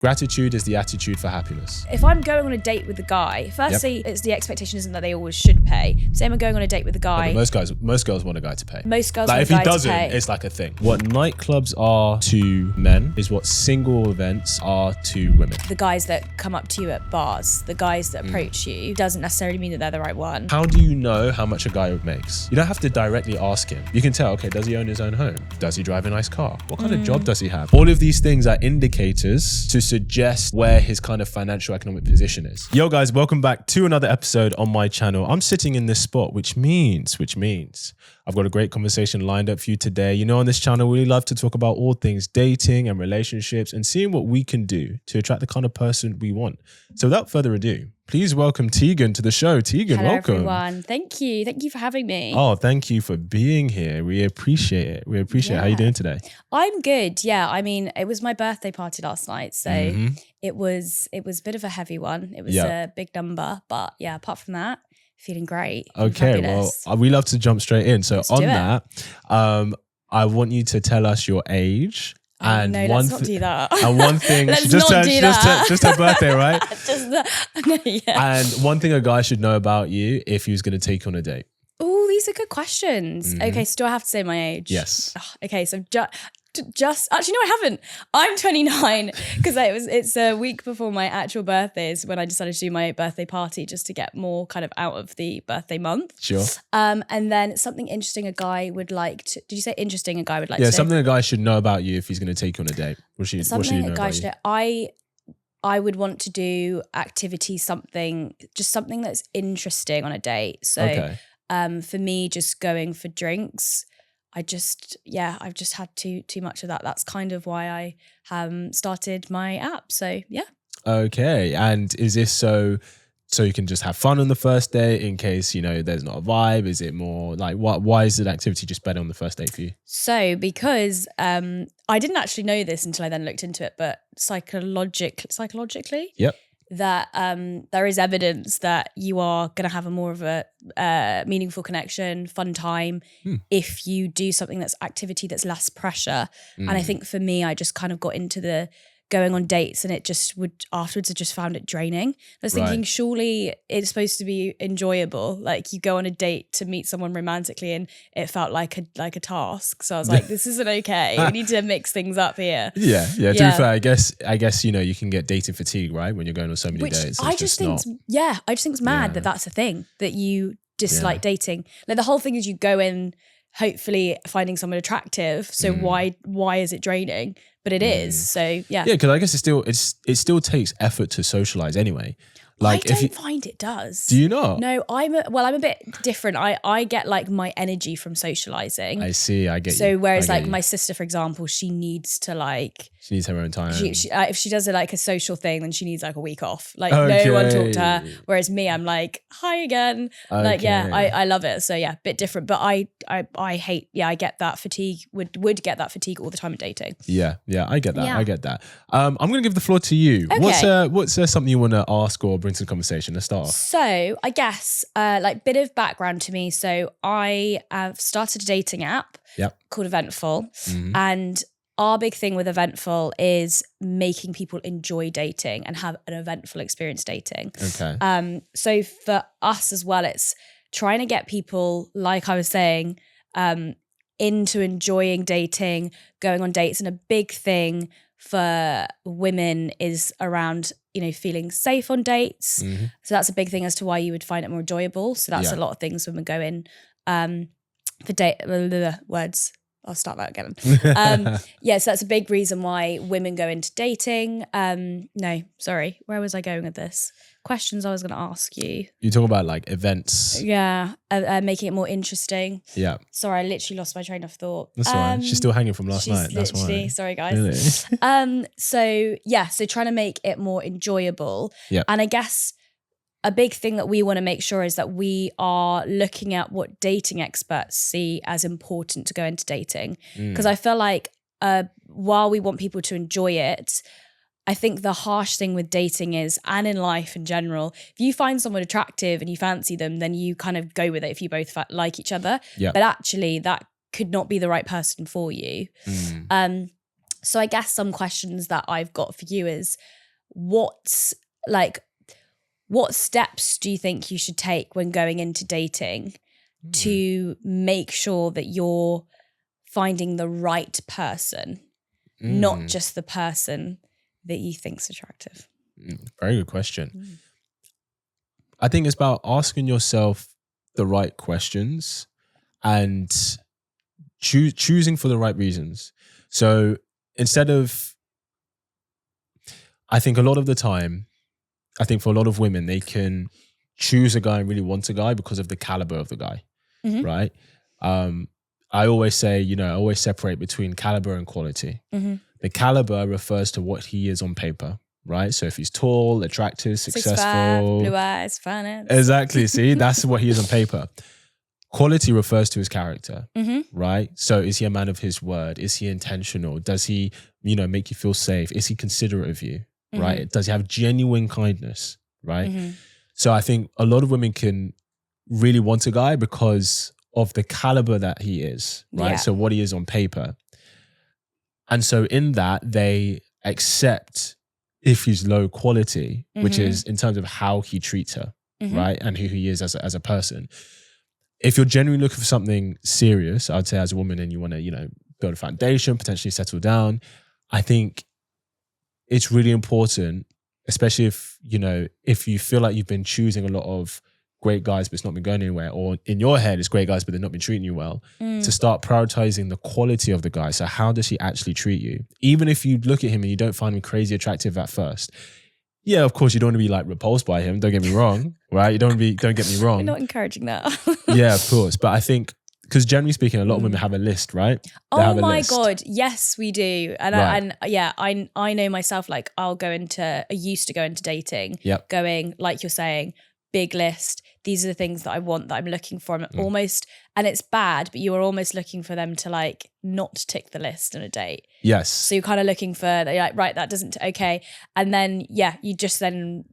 Gratitude is the attitude for happiness. If I'm going on a date with a guy, firstly, it's the expectation isn't that they always should pay. Say I'm going on a date with a guy. Most girls want a guy to pay. Most girls like want if a guy he doesn't, to pay. it's like a thing. What nightclubs are to men is what single events are to women. The guys that come up to you at bars, the guys that approach you, doesn't necessarily mean that they're the right one. How do you know how much a guy makes? You don't have to directly ask him. You can tell, okay, does he own his own home? Does he drive a nice car? What kind of job does he have? All of these things are indicators to suggest where his kind of financial economic position is. Yo guys, welcome back to another episode on my channel. I'm sitting in this spot, which means I've got a great conversation lined up for you today. You know, on this channel, we love to talk about all things dating and relationships and seeing what we can do to attract the kind of person we want. So without further ado, please welcome Tegan to the show. Tegan, Hello, welcome. everyone. Thank you. Thank you for having me. Oh, thank you for being here. We appreciate it. How are you doing today? I'm good. Yeah. I mean, it was my birthday party last night. So it was a bit of a heavy one. It was a big number. But yeah, apart from that, feeling great. Okay, well, we love to jump straight in. So Let's on do it. that, I want you to tell us your age. And no, let's not do that. And one thing, Let's she just not turned, do that. just her birthday, right? Yeah. And one thing a guy should know about you if he was going to take you on a date. Oh, these are good questions. Okay, so do I have to say my age? Yes. Okay, so just actually no, I haven't. I'm 29 because it's a week before my actual birthday is when I decided to do my birthday party just to get more kind of out of the birthday month. Sure. And then something interesting a guy would like to. Did you say interesting a guy would like to? Yeah, say? something a guy should know about you if he's going to take you on a date. What should you know about you? I would want to do activity, something that's interesting on a date. So for me, just going for drinks. I've just had too much of that. That's kind of why I started my app. So yeah. Okay. And is this so you can just have fun on the first date in case, you know, there's not a vibe? Is it more like why is an activity just better on the first date for you? So because I didn't actually know this until I then looked into it, but psychologically, yep. that there is evidence that you are going to have a more of a meaningful connection, fun time if you do something that's activity that's less pressure. And I think for me, I just kind of got into the going on dates and it just would afterwards I just found it draining. I was thinking surely it's supposed to be enjoyable. Like you go on a date to meet someone romantically and it felt like a task. So I was like, this isn't okay. We need to mix things up here. Yeah. To be fair, I guess you know you can get dating fatigue, right? When you're going on so many dates. I just think it's mad that that's a thing that you dislike dating. Like the whole thing is you go in hopefully finding someone attractive. So why is it draining? But it is. So yeah. Yeah, because I guess it still takes effort to socialize anyway. Like I don't find it does. Do you not? No, I'm a bit different. I get like my energy from socializing. I see. I get you. So whereas like my sister, for example, she needs her own time. If she does like a social thing, then she needs like a week off. Like no one talk to her. Whereas me, I'm like, hi again. Okay. Like I love it. So yeah, bit different. But I hate. Yeah, I get that fatigue. Would get that fatigue all the time at dating. Yeah, I get that. Yeah. I get that. I'm gonna give the floor to you. Okay. What's something you want to ask or bring to the conversation? Let's start off. So I guess like bit of background to me. So I have started a dating app called Eventful, and our big thing with Eventful is making people enjoy dating and have an eventful experience dating. Okay. So for us as well, it's trying to get people, like I was saying, into enjoying dating, going on dates, and a big thing for women is around, you know, feeling safe on dates. So that's a big thing as to why you would find it more enjoyable. So that's a lot of things when we go in for date words. I'll start that again. So that's a big reason why women go into dating. No, sorry. Where was I going with this? Questions I was going to ask you. You talk about like events. Yeah, making it more interesting. Yeah. Sorry, I literally lost my train of thought. That's all right. She's still hanging from last night. That's why. Sorry, guys. Really? So trying to make it more enjoyable. Yeah. And I guess a big thing that we want to make sure is that we are looking at what dating experts see as important to go into dating. Because I feel like while we want people to enjoy it, I think the harsh thing with dating is, and in life in general, if you find someone attractive and you fancy them, then you kind of go with it if you both like each other. Yeah. But actually that could not be the right person for you. So I guess some questions that I've got for you is what steps do you think you should take when going into dating to make sure that you're finding the right person, not just the person that you think's attractive? Very good question. I think it's about asking yourself the right questions and choosing for the right reasons. So instead of, I think a lot of the time, I think for a lot of women, they can choose a guy and really want a guy because of the caliber of the guy, right? I always say, I always separate between caliber and quality. The caliber refers to what he is on paper, right? So if he's tall, attractive, successful. 6'5", blue eyes, finance. Exactly, see? That's what he is on paper. Quality refers to his character, right? So is he a man of his word? Is he intentional? Does he, make you feel safe? Is he considerate of you, right? Does he have genuine kindness, right? So I think a lot of women can really want a guy because of the caliber that he is, right? Yeah. So what he is on paper. And so in that, they accept if he's low quality, which is in terms of how he treats her, right? And who he is as a person. If you're genuinely looking for something serious, I'd say as a woman and you want to, build a foundation, potentially settle down, I think it's really important, especially if you feel like you've been choosing a lot of great guys, but it's not been going anywhere, or in your head, it's great guys, but they've not been treating you well, to start prioritizing the quality of the guy. So how does he actually treat you? Even if you look at him and you don't find him crazy attractive at first, yeah, of course, you don't want to be like repulsed by him. Don't get me wrong, right? You don't get me wrong. We're not encouraging that. Yeah, of course. But I think, because generally speaking, a lot of women have a list, right? Oh my God. Yes, we do. And Right. I know myself, like I used to go into dating, going, like you're saying, big list. These are the things that I want, that I'm looking for. I'm almost, and it's bad, but you are almost looking for them to like not tick the list on a date. Yes. So you're kind of looking for, you're like, right, that doesn't, okay. And then, you just then,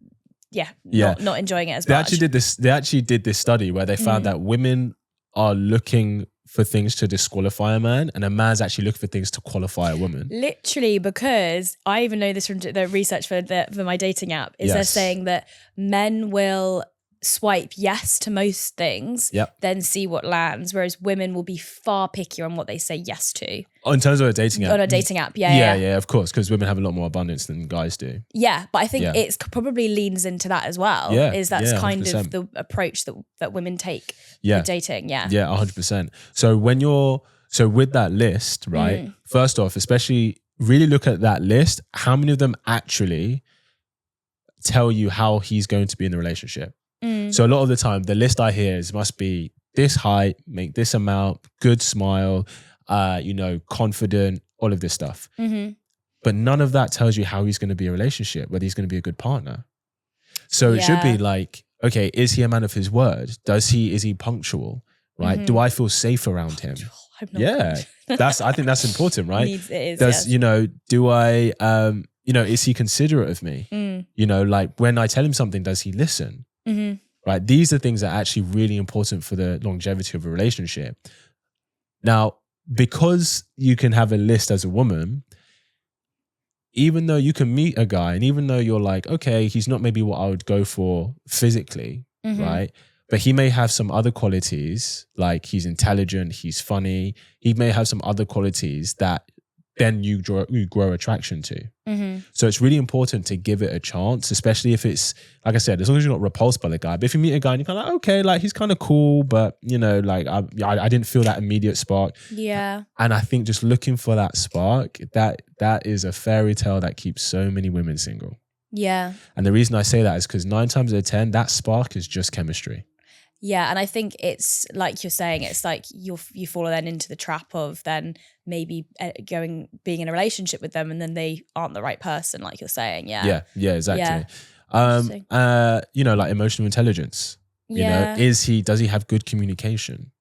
not enjoying it as much. They actually did this study where they found that women are looking for things to disqualify a man, and a man's actually looking for things to qualify a woman. Literally, because I even know this from the research for my dating app, is they're saying that men will swipe yes to most things, then see what lands, whereas women will be far pickier on what they say yes to. In terms of a dating app? On a dating app, yeah, of course, because women have a lot more abundance than guys do. Yeah, but I think it's probably leans into that as well, that's kind 100%. of the approach that women take with dating, Yeah, 100%. So with that list, right, first off, especially really look at that list, how many of them actually tell you how he's going to be in the relationship? So a lot of the time, the list I hear must be this height, make this amount, good smile, confident, all of this stuff. But none of that tells you how he's going to be in a relationship, whether he's going to be a good partner. So it should be like, okay, is he a man of his word? Is he punctual? Right? Do I feel safe around him? I think that's important, right? It is, do I, is he considerate of me? Like when I tell him something, does he listen? Right? These are things that are actually really important for the longevity of a relationship. Now, because you can have a list as a woman, even though you can meet a guy and even though you're like, okay, he's not maybe what I would go for physically, right? But he may have some other qualities, like he's intelligent, he's funny. He may have some other qualities that then you grow attraction to. So it's really important to give it a chance, especially if it's, like I said, as long as you're not repulsed by the guy. But if you meet a guy and you're kind of like, okay, like he's kind of cool, but I didn't feel that immediate spark. Yeah. And I think just looking for that spark, that is a fairy tale that keeps so many women single. Yeah. And the reason I say that is because 9 times out of 10, that spark is just chemistry. Yeah, and I think it's like you're saying, it's like you fall then into the trap of then maybe being in a relationship with them and then they aren't the right person, like you're saying. Yeah, exactly. Like emotional intelligence. Does he have good communication?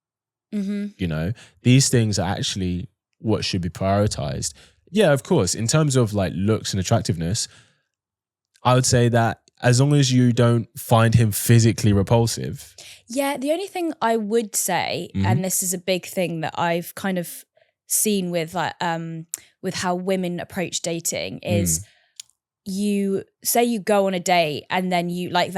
These things are actually what should be prioritized. Yeah, of course. In terms of like looks and attractiveness, I would say that as long as you don't find him physically repulsive. Yeah, the only thing I would say, and this is a big thing that I've kind of seen with with how women approach dating is you say you go on a date and then you're like,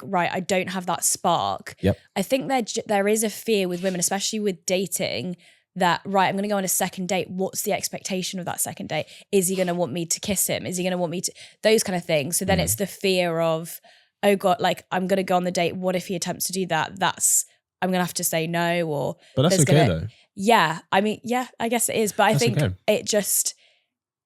right, I don't have that spark. Yep. I think there is a fear with women, especially with dating, that, right, I'm going to go on a second date. What's the expectation of that second date? Is he going to want me to kiss him? Is he going to want me to, those kind of things. So then it's the fear of, oh God, like I'm going to go on the date. What if he attempts to do that? I'm going to have to say no, or. But that's okay though. Yeah. I mean, yeah, I guess it is. But I think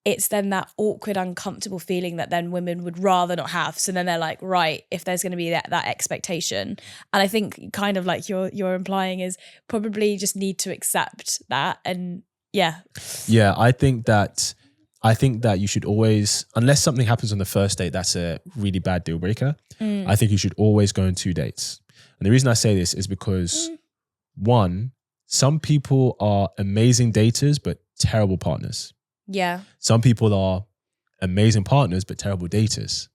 it's then that awkward, uncomfortable feeling that then women would rather not have. So then they're like, right, if there's going to be that expectation. And I think kind of like you're implying is probably just need to accept that. And yeah. Yeah, I think that you should always, unless something happens on the first date, that's a really bad deal breaker. I think you should always go on 2 dates. And the reason I say this is because one, some people are amazing daters, but terrible partners. Yeah. Some people are amazing partners, but terrible daters.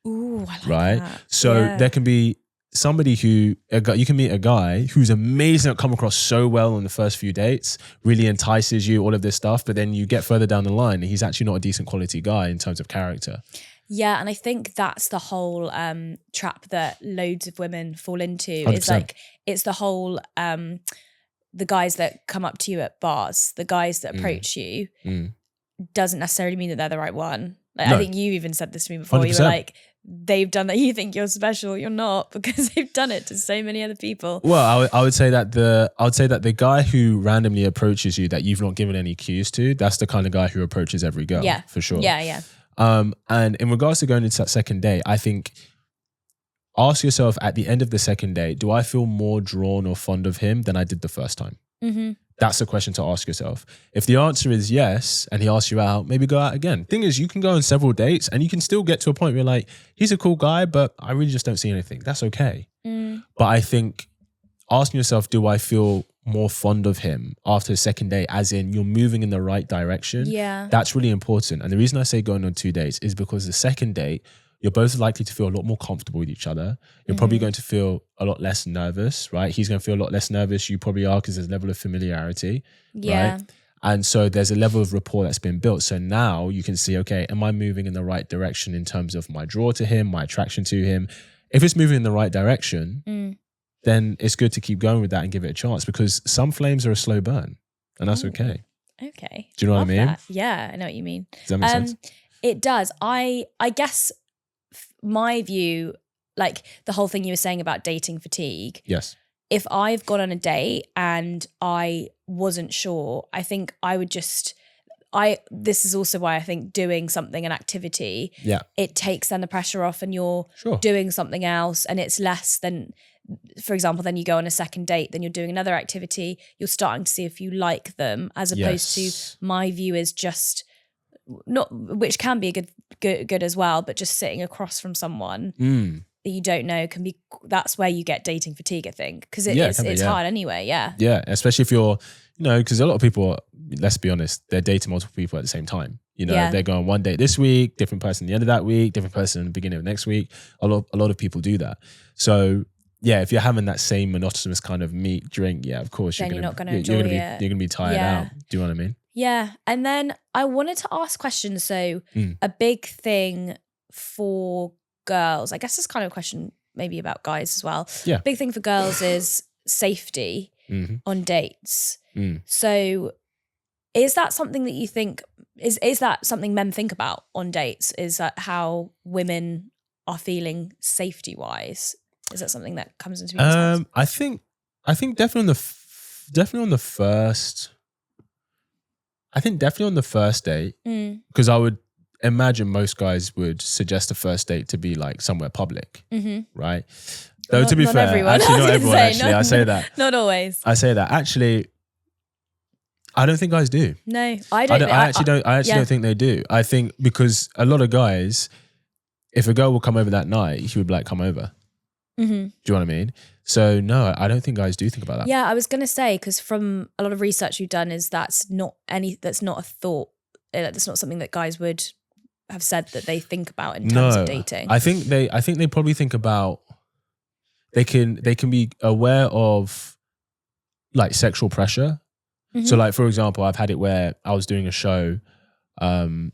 Ooh, I like right? that. So there can be somebody you can meet a guy who's amazing, come across so well on the first few dates, really entices you, all of this stuff, but then you get further down the line and he's actually not a decent quality guy in terms of character. Yeah, and I think that's the whole trap that loads of women fall into. 100%. Is like, it's the whole the guys that come up to you at bars, the guys that approach you, doesn't necessarily mean that they're the right one. Like, no. I think you even said this to me before. 100%. You were like, they've done that. You think you're special, you're not, because they've done it to so many other people. Well, I would say that the guy who randomly approaches you that you've not given any cues to, that's the kind of guy who approaches every girl. Yeah, for sure. Yeah. And in regards to going into that second date, I think ask yourself at the end of the second date, do I feel more drawn or fond of him than I did the first time? Mm-hmm. That's the question to ask yourself. If the answer is yes, and he asks you out, maybe go out again. Thing is, you can go on several dates and you can still get to a point where you're like, he's a cool guy, but I really just don't see anything. That's okay. But I think asking yourself, do I feel more fond of him after the second date, as in you're moving in the right direction? Yeah. That's really important. And the reason I say going on 2 dates is because the second date, you're both likely to feel a lot more comfortable with each other. You're probably going to feel a lot less nervous, right? He's going to feel a lot less nervous. You probably are, because there's a level of familiarity, right? And so there's a level of rapport that's been built. So now you can see, okay, am I moving in the right direction in terms of my draw to him, my attraction to him? If it's moving in the right direction, then it's good to keep going with that and give it a chance, because some flames are a slow burn, and that's okay. Okay. Do you know what I mean? That. Yeah, I know what you mean. Does that make sense? It does. I guess my view, like the whole thing you were saying about dating fatigue. Yes. If I've gone on a date and I wasn't sure, I think I would just, this is also why I think doing something, an activity, it takes then the pressure off, and you're doing something else, and it's less than, for example, then you go on a second date, then you're doing another activity, you're starting to see if you like them, as opposed to, my view is just, not, which can be good as well, but just sitting across from someone that you don't know can be, that's where you get dating fatigue, I think, because it's hard anyway. Yeah, especially if you're, because a lot of people, let's be honest, they're dating multiple people at the same time. They're going one date this week, different person the end of that week, different person in the beginning of next week. A lot of people do that. So yeah, if you're having that same monotonous kind of meat, drink, of course then you're not going to enjoy it. You're going to be tired out. Do you know what I mean? Yeah. And then I wanted to ask questions. So a big thing for girls, I guess it's kind of a question maybe about guys as well. Yeah. Big thing for girls is safety on dates. So is that something that you think, is that something men think about on dates? Is that how women are feeling safety wise? Is that something that comes into people's heads? I think definitely on the first. I think definitely on the first date, because I would imagine most guys would suggest a first date to be like somewhere public, right? Though to be fair, everyone. Actually not everyone. I say that. Not always. I say that. Actually, I don't think guys do. No, I don't. I actually don't think they do. I think because a lot of guys, if a girl will come over that night, he would be like, come over. Do you know what I mean? So no, I don't think guys do think about that. Yeah, I was gonna say, because from a lot of research we've done, is that's not a thought. That's not something that guys would have said that they think about in terms of dating. I think they probably think about, they can be aware of like sexual pressure, So like, for example, I've had it where I was doing a show and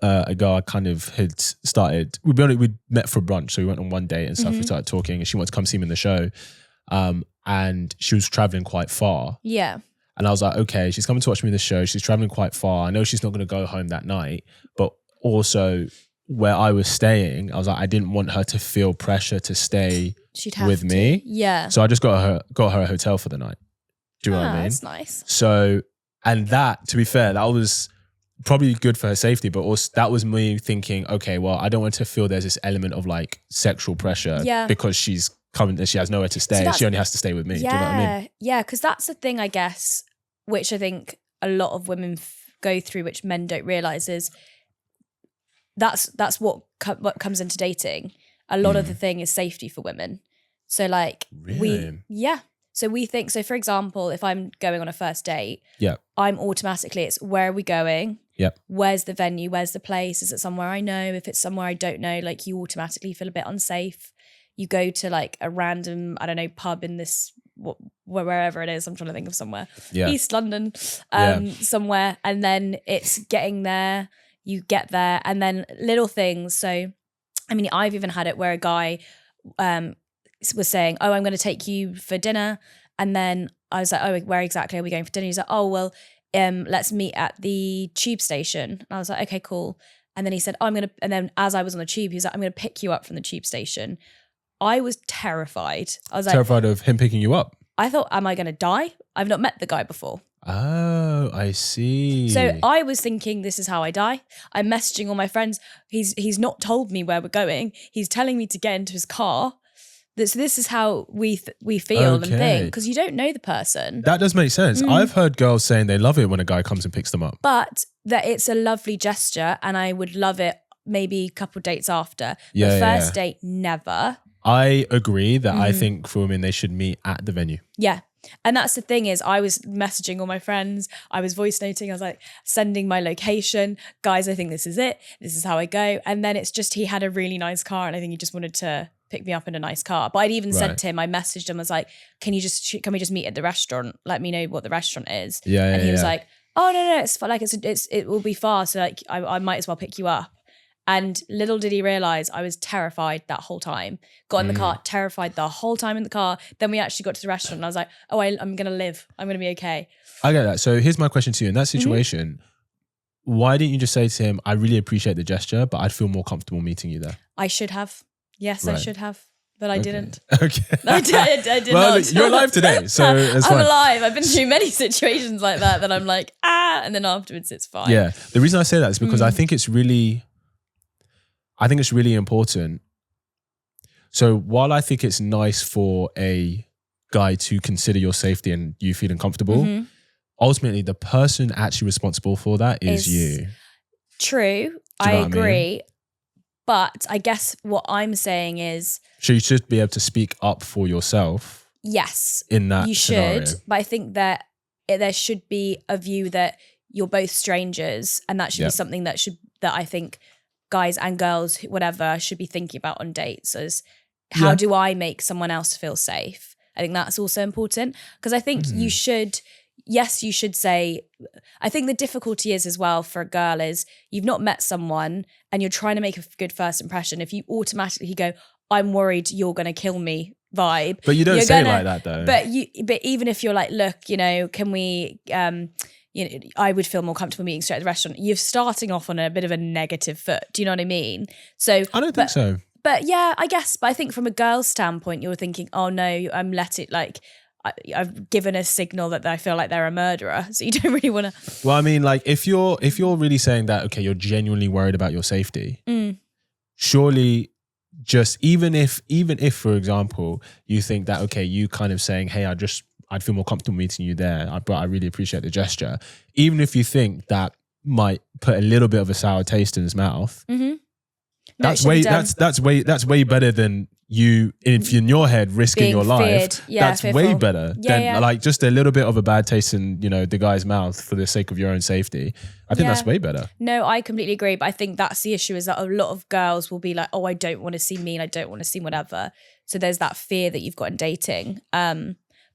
a girl I kind of had started, we'd met for brunch. So we went on one date and stuff. We started talking and she wanted to come see me in the show. And she was traveling quite far. Yeah. And I was like, okay, she's coming to watch me in the show. She's traveling quite far. I know she's not going to go home that night, but also where I was staying, I was like, I didn't want her to feel pressure to stay with me. Yeah. So I just got her a hotel for the night. Do you know what I mean? That's nice. So, and that, to be fair, that was probably good for her safety, but also that was me thinking, okay, well, I don't want to feel there's this element of like sexual pressure because she's coming, she has nowhere to stay. So she only has to stay with me. Yeah, do you know what I mean? Yeah, because that's the thing, I guess, which I think a lot of women go through, which men don't realize, is that's what comes into dating. A lot of the thing is safety for women. So like So we think, so for example, if I'm going on a first date, I'm automatically, it's where are we going? Where's the venue? Where's the place? Is it somewhere I know? If it's somewhere I don't know, like you automatically feel a bit unsafe. You go to like a random, I don't know, pub in this, wherever it is, I'm trying to think of somewhere, East London, somewhere. And then it's getting there, you get there, and then little things. So, I mean, I've even had it where a guy was saying, oh, I'm going to take you for dinner. And then I was like, oh, where exactly are we going for dinner? He's like, oh, well, let's meet at the tube station. And I was like, okay, cool. And then he said, oh, and then as I was on the tube, he was like, I'm going to pick you up from the tube station. I was terrified. I was like, terrified of him picking you up. I thought, am I going to die? I've not met the guy before. Oh, I see. So I was thinking, this is how I die. I'm messaging all my friends. He's not told me where we're going. He's telling me to get into his car. So this is how we feel and think, because you don't know the person. That does make sense. I've heard girls saying they love it when a guy comes and picks them up. But that it's a lovely gesture, and I would love it maybe a couple dates after. The first date, never. I agree that I think for women, they should meet at the venue. Yeah. And that's the thing, is I was messaging all my friends. I was voice noting. I was like sending my location. Guys, I think this is it. This is how I go. And then it's just, he had a really nice car, and I think he just wanted to pick me up in a nice car. But I'd even said to him, I messaged him, I was like, can we just meet at the restaurant? Let me know what the restaurant is. And he was like, oh, no, it's like, it will be far. So like, I might as well pick you up. And little did he realize I was terrified that whole time. Got in the car, terrified the whole time in the car. Then we actually got to the restaurant, and I was like, oh, I'm going to live. I'm going to be okay. I get that. So here's my question to you. In that situation, why didn't you just say to him, I really appreciate the gesture, but I'd feel more comfortable meeting you there? I should have. Yes, I should have. But I didn't. Okay. I did well, not. You're alive today, so it's fine. I'm alive. I've been through many situations like that I'm like, and then afterwards it's fine. Yeah. The reason I say that is because I think it's really important. So while I think it's nice for a guy to consider your safety and you feeling comfortable, ultimately the person actually responsible for that is you. True. I agree. But I guess what I'm saying is, so you should be able to speak up for yourself. Yes. In that you scenario. should. But I think that there should be a view that you're both strangers, and that should be something that I think guys and girls, whatever, should be thinking about on dates, as how do I make someone else feel safe? I think that's also important, because I think you should say, I think the difficulty is as well for a girl is you've not met someone and you're trying to make a good first impression. If you automatically go, I'm worried you're going to kill me vibe. But you don't say like that though. But even if you're like, look, can we, I would feel more comfortable meeting straight at the restaurant. You're starting off on a bit of a negative foot. Do you know what I mean? So I don't think so. But yeah, I guess. But I think from a girl's standpoint, you're thinking, oh no, I've given a signal that I feel like they're a murderer. So you don't really want to. Well, I mean, like if you're really saying that, okay, you're genuinely worried about your safety, surely just even if, for example, you think that, okay, you kind of saying, hey, I'd feel more comfortable meeting you there, but I really appreciate the gesture. Even if you think that might put a little bit of a sour taste in his mouth, that's way better than you, if in your head, risking being your life. That's fearful. Way better than like just a little bit of a bad taste in, the guy's mouth for the sake of your own safety. I think that's way better. No, I completely agree. But I think that's the issue, is that a lot of girls will be like, oh, I don't want to seem mean. I don't want to seem whatever. So there's that fear that you've got in dating.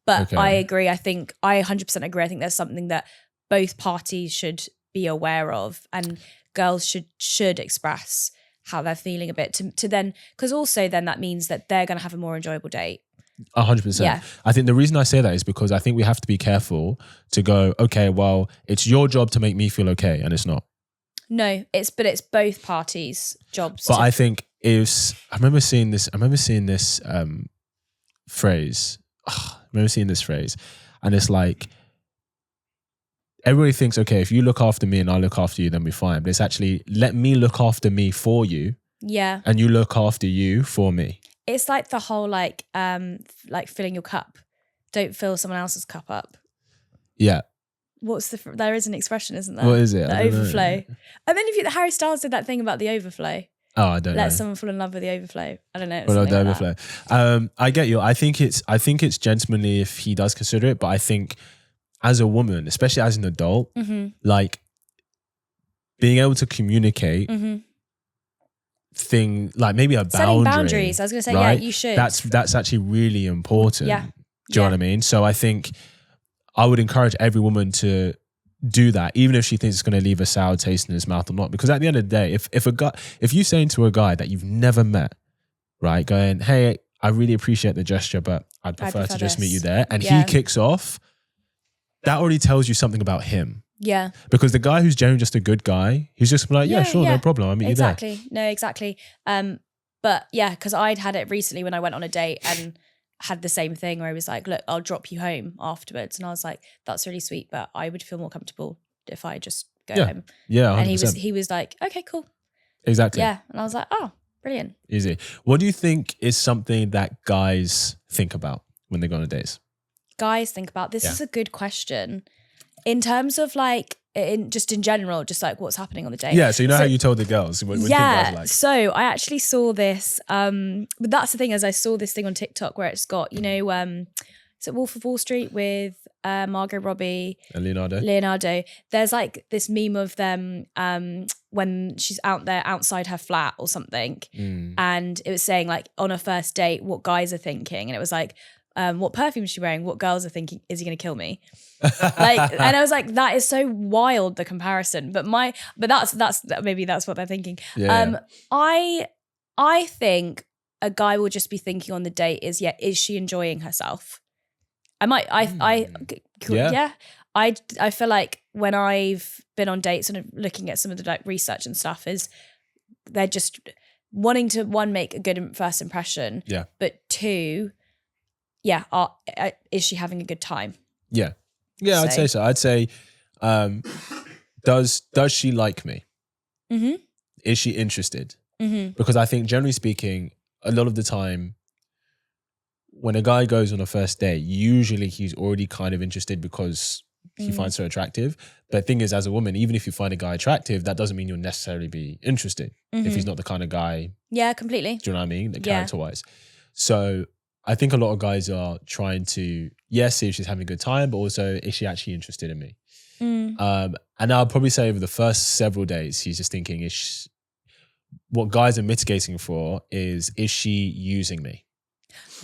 But Okay. I agree. I 100% agree. I think there's something that both parties should be aware of, and girls should express how they're feeling a bit to then, because also then that means that they're going to have a more enjoyable date. 100%. Yeah. I think the reason I say that is because I think we have to be careful to go, okay, well, it's your job to make me feel okay, and it's not. No, it's both parties' jobs. But I think I remember seeing this phrase. And it's like, everybody thinks, okay, if you look after me and I look after you, then we're fine. But it's actually, let me look after me for you. Yeah. And you look after you for me. It's like the whole like filling your cup. Don't fill someone else's cup up. Yeah. There is an expression, isn't there? What is it? The overflow. And then Harry Styles did that thing about the overflow. Oh, I don't know. Let someone fall in love with the overflow. I don't know. Well, the overflow. I get you. I think it's gentlemanly if he does consider it, but I think as a woman, especially as an adult, like being able to communicate thing, like maybe a boundary. Setting boundaries. I was going to say, right? yeah, you should. That's actually really important. Yeah. Do you know what I mean? So I think I would encourage every woman to do that, even if she thinks it's going to leave a sour taste in his mouth or not. Because at the end of the day, if you're saying to a guy that you've never met, right, going, hey, I really appreciate the gesture, but I'd prefer to just meet you there, and he kicks off, that already tells you something about him. Yeah. Because the guy who's generally just a good guy, he's just like, yeah, sure, no problem, I'll meet you there. Exactly. No, exactly. But yeah, because I'd had it recently when I went on a date and had the same thing where he was like, look, I'll drop you home afterwards. And I was like, that's really sweet, but I would feel more comfortable if I just go home. Yeah, 100%. And he was like, okay, cool. Exactly. Yeah. And I was like, oh, brilliant. Easy. What do you think is something that guys think about when they go on dates? Guys think about this is a good question. In terms of like, in general, just like what's happening on the date. Yeah, so how you told the girls? What yeah, like? So I actually saw this, but that's the thing, is I saw this thing on TikTok where it's got, is it Wolf of Wall Street with Margot Robbie and Leonardo? There's like this meme of them when she's out there outside her flat or something, and it was saying like on a first date what guys are thinking, and it was like, what perfume is she wearing? What girls are thinking, is he going to kill me? And I was like, that is so wild, the comparison. But that's maybe that's what they're thinking. Yeah. I think a guy will just be thinking on the date is she enjoying herself? I feel like when I've been on dates and looking at some of the like research and stuff, is they're just wanting to, one, make a good first impression. Yeah. But two, is she having a good time? Yeah. Yeah, I'd say so. I'd say, does she like me? Mm-hmm. Is she interested? Mm-hmm. Because I think generally speaking, a lot of the time when a guy goes on a first date, usually he's already kind of interested because he finds her attractive. But the thing is, as a woman, even if you find a guy attractive, that doesn't mean you'll necessarily be interested if he's not the kind of guy. Yeah, completely. Do you know what I mean? Character-wise. So I think a lot of guys are trying to, see if she's having a good time, but also, is she actually interested in me? And I'll probably say over the first several days, he's just thinking, what guys are mitigating for is she using me?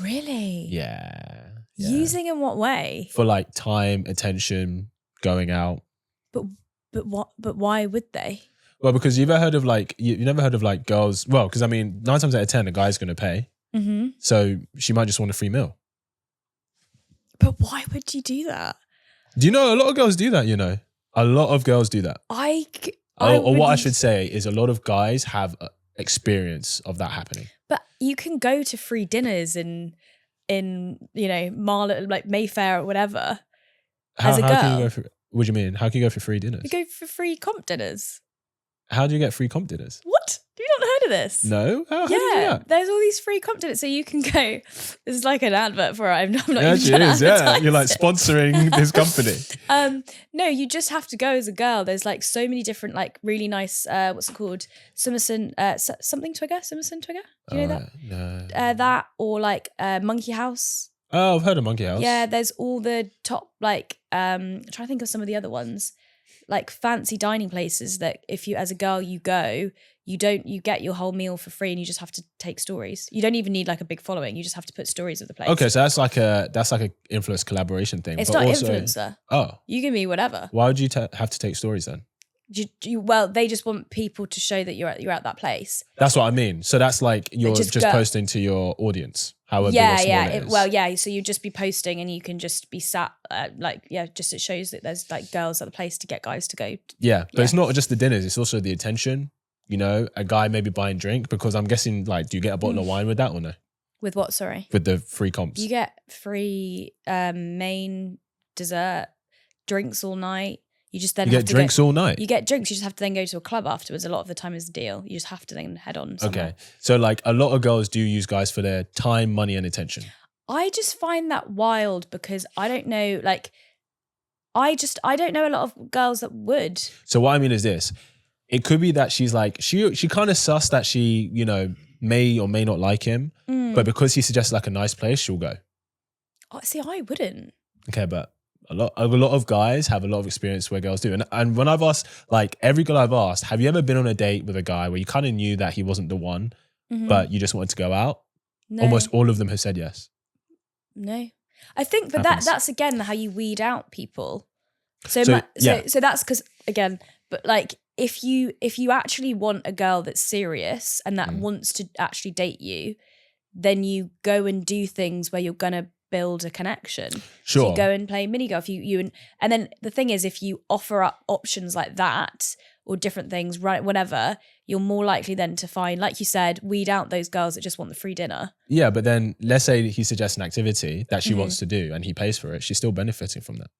Really? Yeah. Using in what way? For like time, attention, going out. But why would they? Well, because you've never heard of like girls. Well, because I mean, 9 times out of 10, a guy's going to pay. Mm-hmm. So she might just want a free meal. But why would you do that? Do you know a lot of girls do that? A lot of girls do that. What I should say is a lot of guys have experience of that happening. But you can go to free dinners in Marlow, like Mayfair or whatever. As a girl. What do you mean? How can you go for free dinners? You go for free comp dinners. How do you get free comp dinners? What? Have you not heard of this? No? How do you do that? There's all these free comp dinners. So you can go, this is like an advert for it. I'm not even trying to advertise. You're like sponsoring this company. No, you just have to go as a girl. There's like so many different, like really nice, what's it called? Somerson Twigger? Do you know that? No. That or like Monkey House. Oh, I've heard of Monkey House. Yeah, there's all the top, like, I'm trying to think of some of the other ones. like fancy dining places that if you, as a girl, you go, you get your whole meal for free and you just have to take stories. You don't even need like a big following. You just have to put stories of the place. Okay, so that's like a influence collaboration thing. It's but not also, influencer. Oh, You can be whatever. why would you have to take stories then? Well, they just want people to show that you're at that place. That's what I mean. So that's like you're just posting to your audience, however big or small it is. Well, yeah. So you just be posting, and you can just be sat just it shows that there's like girls at the place to get guys to go. Yeah, but it's not just the dinners; it's also the attention. You know, a guy maybe buying drink, because I'm guessing, like, do you get a bottle of wine with that or no? With what? Sorry. With the free comps. You get free main, dessert, drinks all night. You just then get drinks all night. You get drinks. You just have to then go to a club afterwards. A lot of the time is the deal. You just have to then head on somewhere. Okay, so like a lot of girls do use guys for their time, money, and attention. I just find that wild because I don't know. Like, I don't know a lot of girls that would. So what I mean is this: it could be that she's like she kind of sus that she may or may not like him, but because he suggests like a nice place, she'll go. Oh, see, I wouldn't. Okay, but a lot of guys have a lot of experience where girls do. And when I've asked, like every girl I've asked, have you ever been on a date with a guy where you kind of knew that he wasn't the one, but you just wanted to go out? No. Almost all of them have said yes. No. I think that that's again how you weed out people. So that's because, again, but like if you actually want a girl that's serious and that wants to actually date you, then you go and do things where you're gonna build a connection. Sure. So you go and play mini golf. And then the thing is, if you offer up options like that or different things, right, whatever, you're more likely then to find, like you said, weed out those girls that just want the free dinner. Yeah, but then let's say he suggests an activity that she wants to do and he pays for it. She's still benefiting from that.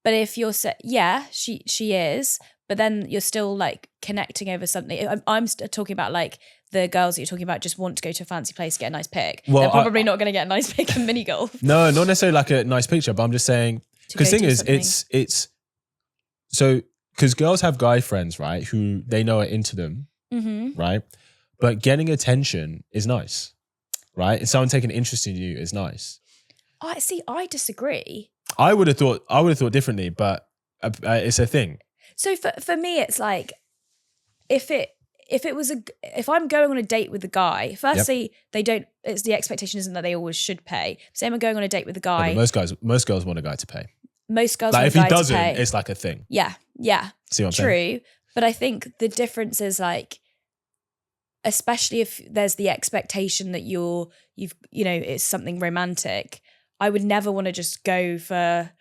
But if you're she is, but then you're still like connecting over something. I'm talking about like the girls that you're talking about just want to go to a fancy place to get a nice pic. Well, they're probably not going to get a nice pic in mini golf. No, not necessarily like a nice picture, but I'm just saying, because the thing is, it's so, because girls have guy friends, right, who they know are into them, right? But getting attention is nice, right? And someone taking an interest in you is nice. I disagree. I would have thought differently, but it's a thing. So for me, it's like if I'm going on a date with a guy, firstly, it's the expectation isn't that they always should pay. Say I'm going on a date with a guy. Yeah, most girls want a guy to pay. Most girls like want if a guy he doesn't, to pay. it's like a thing. Yeah. See what I'm saying? True. But I think the difference is like, especially if there's the expectation that it's something romantic, I would never want to just go for,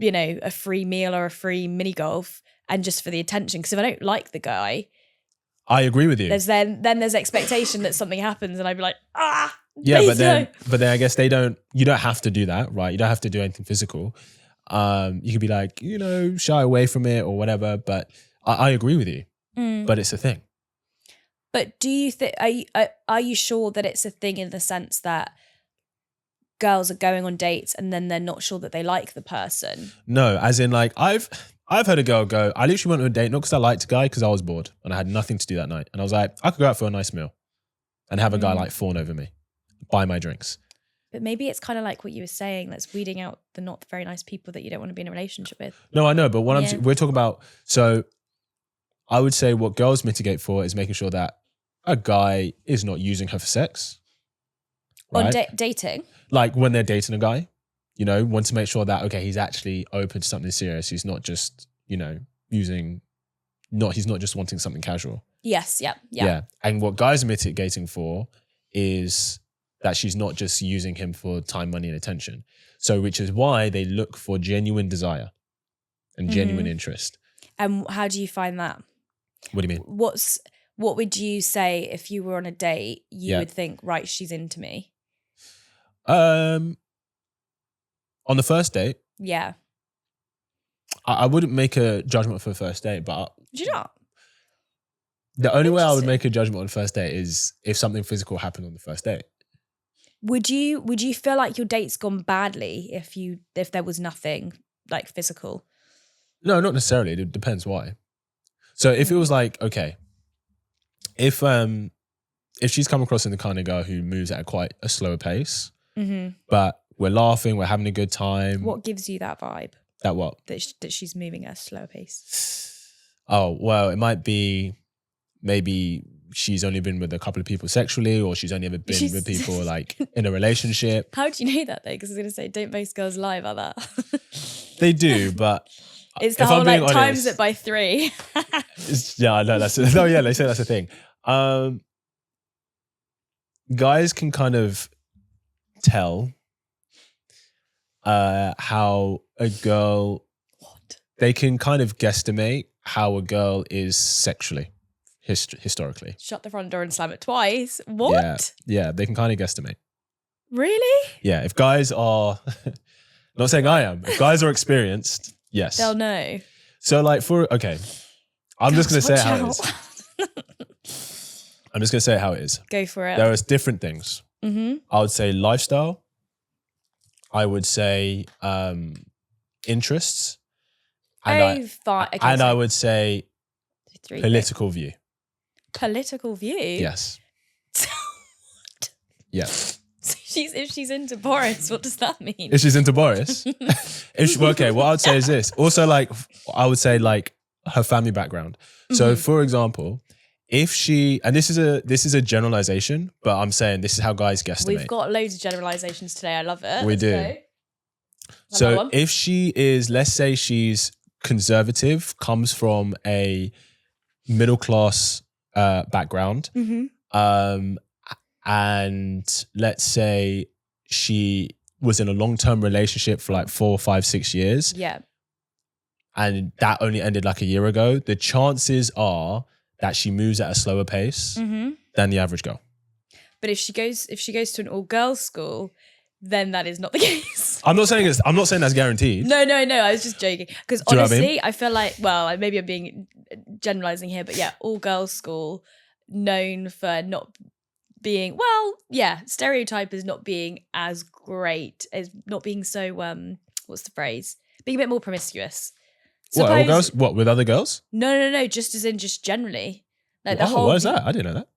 a free meal or a free mini golf and just for the attention. Because if I don't like the guy, I agree with you. There's there's expectation that something happens and I'd be like, yeah, but then I guess you don't have to do that, right? You don't have to do anything physical. You could be like, shy away from it or whatever, but I agree with you. But it's a thing. But do you think, are you sure that it's a thing in the sense that girls are going on dates and then they're not sure that they like the person? No, as in like I've heard a girl go, I literally went on a date, not because I liked a guy, because I was bored and I had nothing to do that night. And I was like, I could go out for a nice meal and have a guy like fawn over me, buy my drinks. But maybe it's kind of like what you were saying, that's weeding out the not very nice people that you don't want to be in a relationship with. No, I know, but we're talking about, so I would say what girls mitigate for is making sure that a guy is not using her for sex. Right? On dating? Like when they're dating a guy, want to make sure that, okay, he's actually open to something serious. He's not just, he's not just wanting something casual. Yes, yeah. And what guys are mitigating for is that she's not just using him for time, money, and attention. So, which is why they look for genuine desire and genuine interest. And how do you find that? What do you mean? What would you say if you were on a date, you would think, right, she's into me? On the first date? Yeah. I wouldn't make a judgment for the first date, but... Would you not? The only way I would make a judgment on the first date is if something physical happened on the first date. Would you feel like your date's gone badly if there was nothing like physical? No, not necessarily. It depends why. So if it was like, okay, if she's come across in the kind of girl who moves at quite a slower pace, but we're laughing, we're having a good time. What gives you that vibe? That what? That she's moving at a slower pace. Oh, well, it might be maybe she's only been with a couple of people sexually, or she's only ever been with people like in a relationship. How do you know that though? Because I was going to say, don't most girls lie about that? They do, but it's the whole like times it by 3. Yeah, I know they say that's the thing. Guys can kind of tell how a girl, they can kind of guesstimate how a girl is sexually, historically. Shut the front door and slam it twice. What? Yeah, they can kind of guesstimate. Really? Yeah, if guys are, not saying I am, if guys are experienced, yes. They'll know. So like I'm just going to say how it is. I'm just going to say how it is. Go for it. There are different things. Mm-hmm. I would say lifestyle. I would say interests. And I would say political view. Political view? Yes. Yes. So if she's into Boris, what does that mean? If she's into Boris? Okay, what I would say is this. Also, like, I would say like her family background. So for example, if she, and this is a generalization, but I'm saying this is how guys guesstimate. We've got loads of generalizations today. I love it. We do. So if she is, let's say she's conservative, comes from a middle class background, and let's say she was in a long-term relationship for like 4, 5, 6 years. Yeah. And that only ended like a year ago. The chances are that she moves at a slower pace than the average girl. But if she goes to an all-girls school, then that is not the case. I'm not saying that's guaranteed. No. I was just joking. Because honestly, I feel like, well, maybe I'm being generalizing here, but yeah, all-girls school, known for not being, well, yeah, stereotype as not being as great, as not being so, what's the phrase? Being a bit more promiscuous. What, all girls? What, with other girls? No, just generally. Like the whole. What is that? I didn't know that.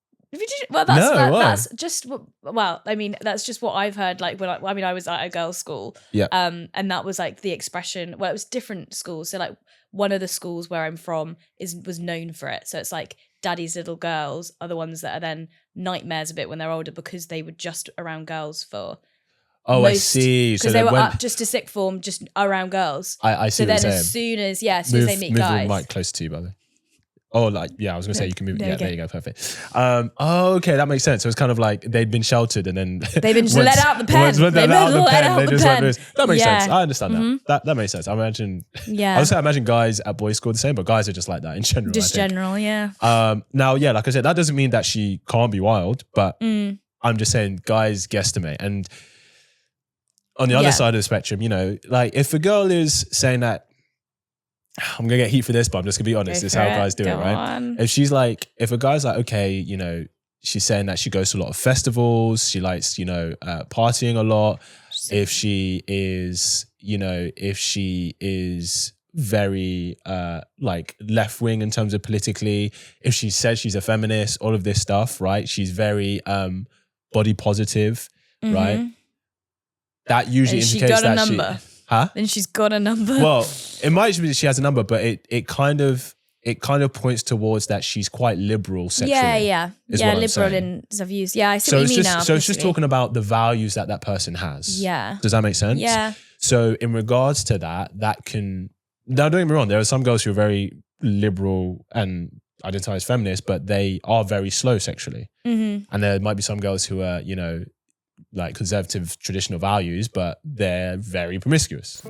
Well, that's just, well, I mean, that's just what I've heard. Like when I was at a girls' school, yeah, and that was like the expression. Well, it was different schools. So like one of the schools where I'm from was known for it. So it's like daddy's little girls are the ones that are then nightmares a bit when they're older because they were just around girls for. Oh, I see. Because they were up just to sixth form, just around girls. I see. So then, as soon as they meet guys, move the mic closer to you, by the way. Oh, like, yeah, I was going to say you can move. There you go. Perfect. Okay, that makes sense. So it's kind of like they'd been sheltered and then... They've been just let out the pen. That makes sense. I understand that. That makes sense. I imagine... Yeah. I would say I imagine guys at boys' school the same, but guys are just like that in general. Just general, yeah. Now, yeah, like I said, that doesn't mean that she can't be wild, but I'm just saying guys guesstimate. And on the other side of the spectrum, you know, like if a girl is saying that, I'm going to get heat for this, but I'm just going to be honest. This is how guys do it, right? If a guy's like, okay, you know, she's saying that she goes to a lot of festivals. She likes, you know, partying a lot. If she is very like left wing in terms of politically, if she says she's a feminist, all of this stuff, right? She's very body positive, right? That usually indicates that number. Then she's got a number. Well, it might be that she has a number, but it kind of points towards that she's quite liberal sexually. Yeah, liberal in her views. Yeah, I see what you mean now. So it's just talking about the values that person has. Yeah. Does that make sense? Yeah. So in regards to that can... Now, don't get me wrong, there are some girls who are very liberal and identify as feminist, but they are very slow sexually. And there might be some girls who are, you know, like conservative traditional values, but they're very promiscuous.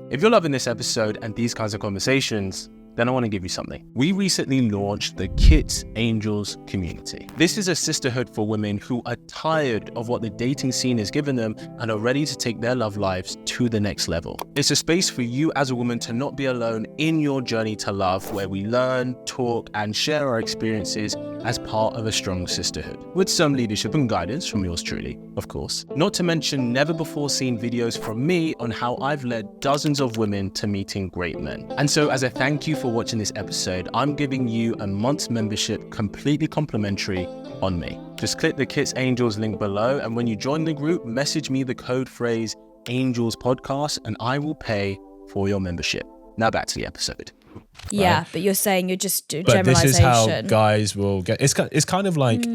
If you're loving this episode and these kinds of conversations, then I want to give you something. We recently launched the Kits Angels community. This is a sisterhood for women who are tired of what the dating scene has given them and are ready to take their love lives to the next level. It's a space for you as a woman to not be alone in your journey to love, where we learn, talk, and share our experiences as part of a strong sisterhood, with some leadership and guidance from yours truly, of course. Not to mention never before seen videos from me on how I've led dozens of women to meeting great men. And so as a thank you for watching this episode, I'm giving you a month's membership completely complimentary on me. Just click the Kits Angels link below, and when you join the group, message me the code phrase Angels podcast, and I will pay for your membership. Now back to the episode. Yeah, but you're saying you're just But generalization. this is how guys will get. It's kind of like,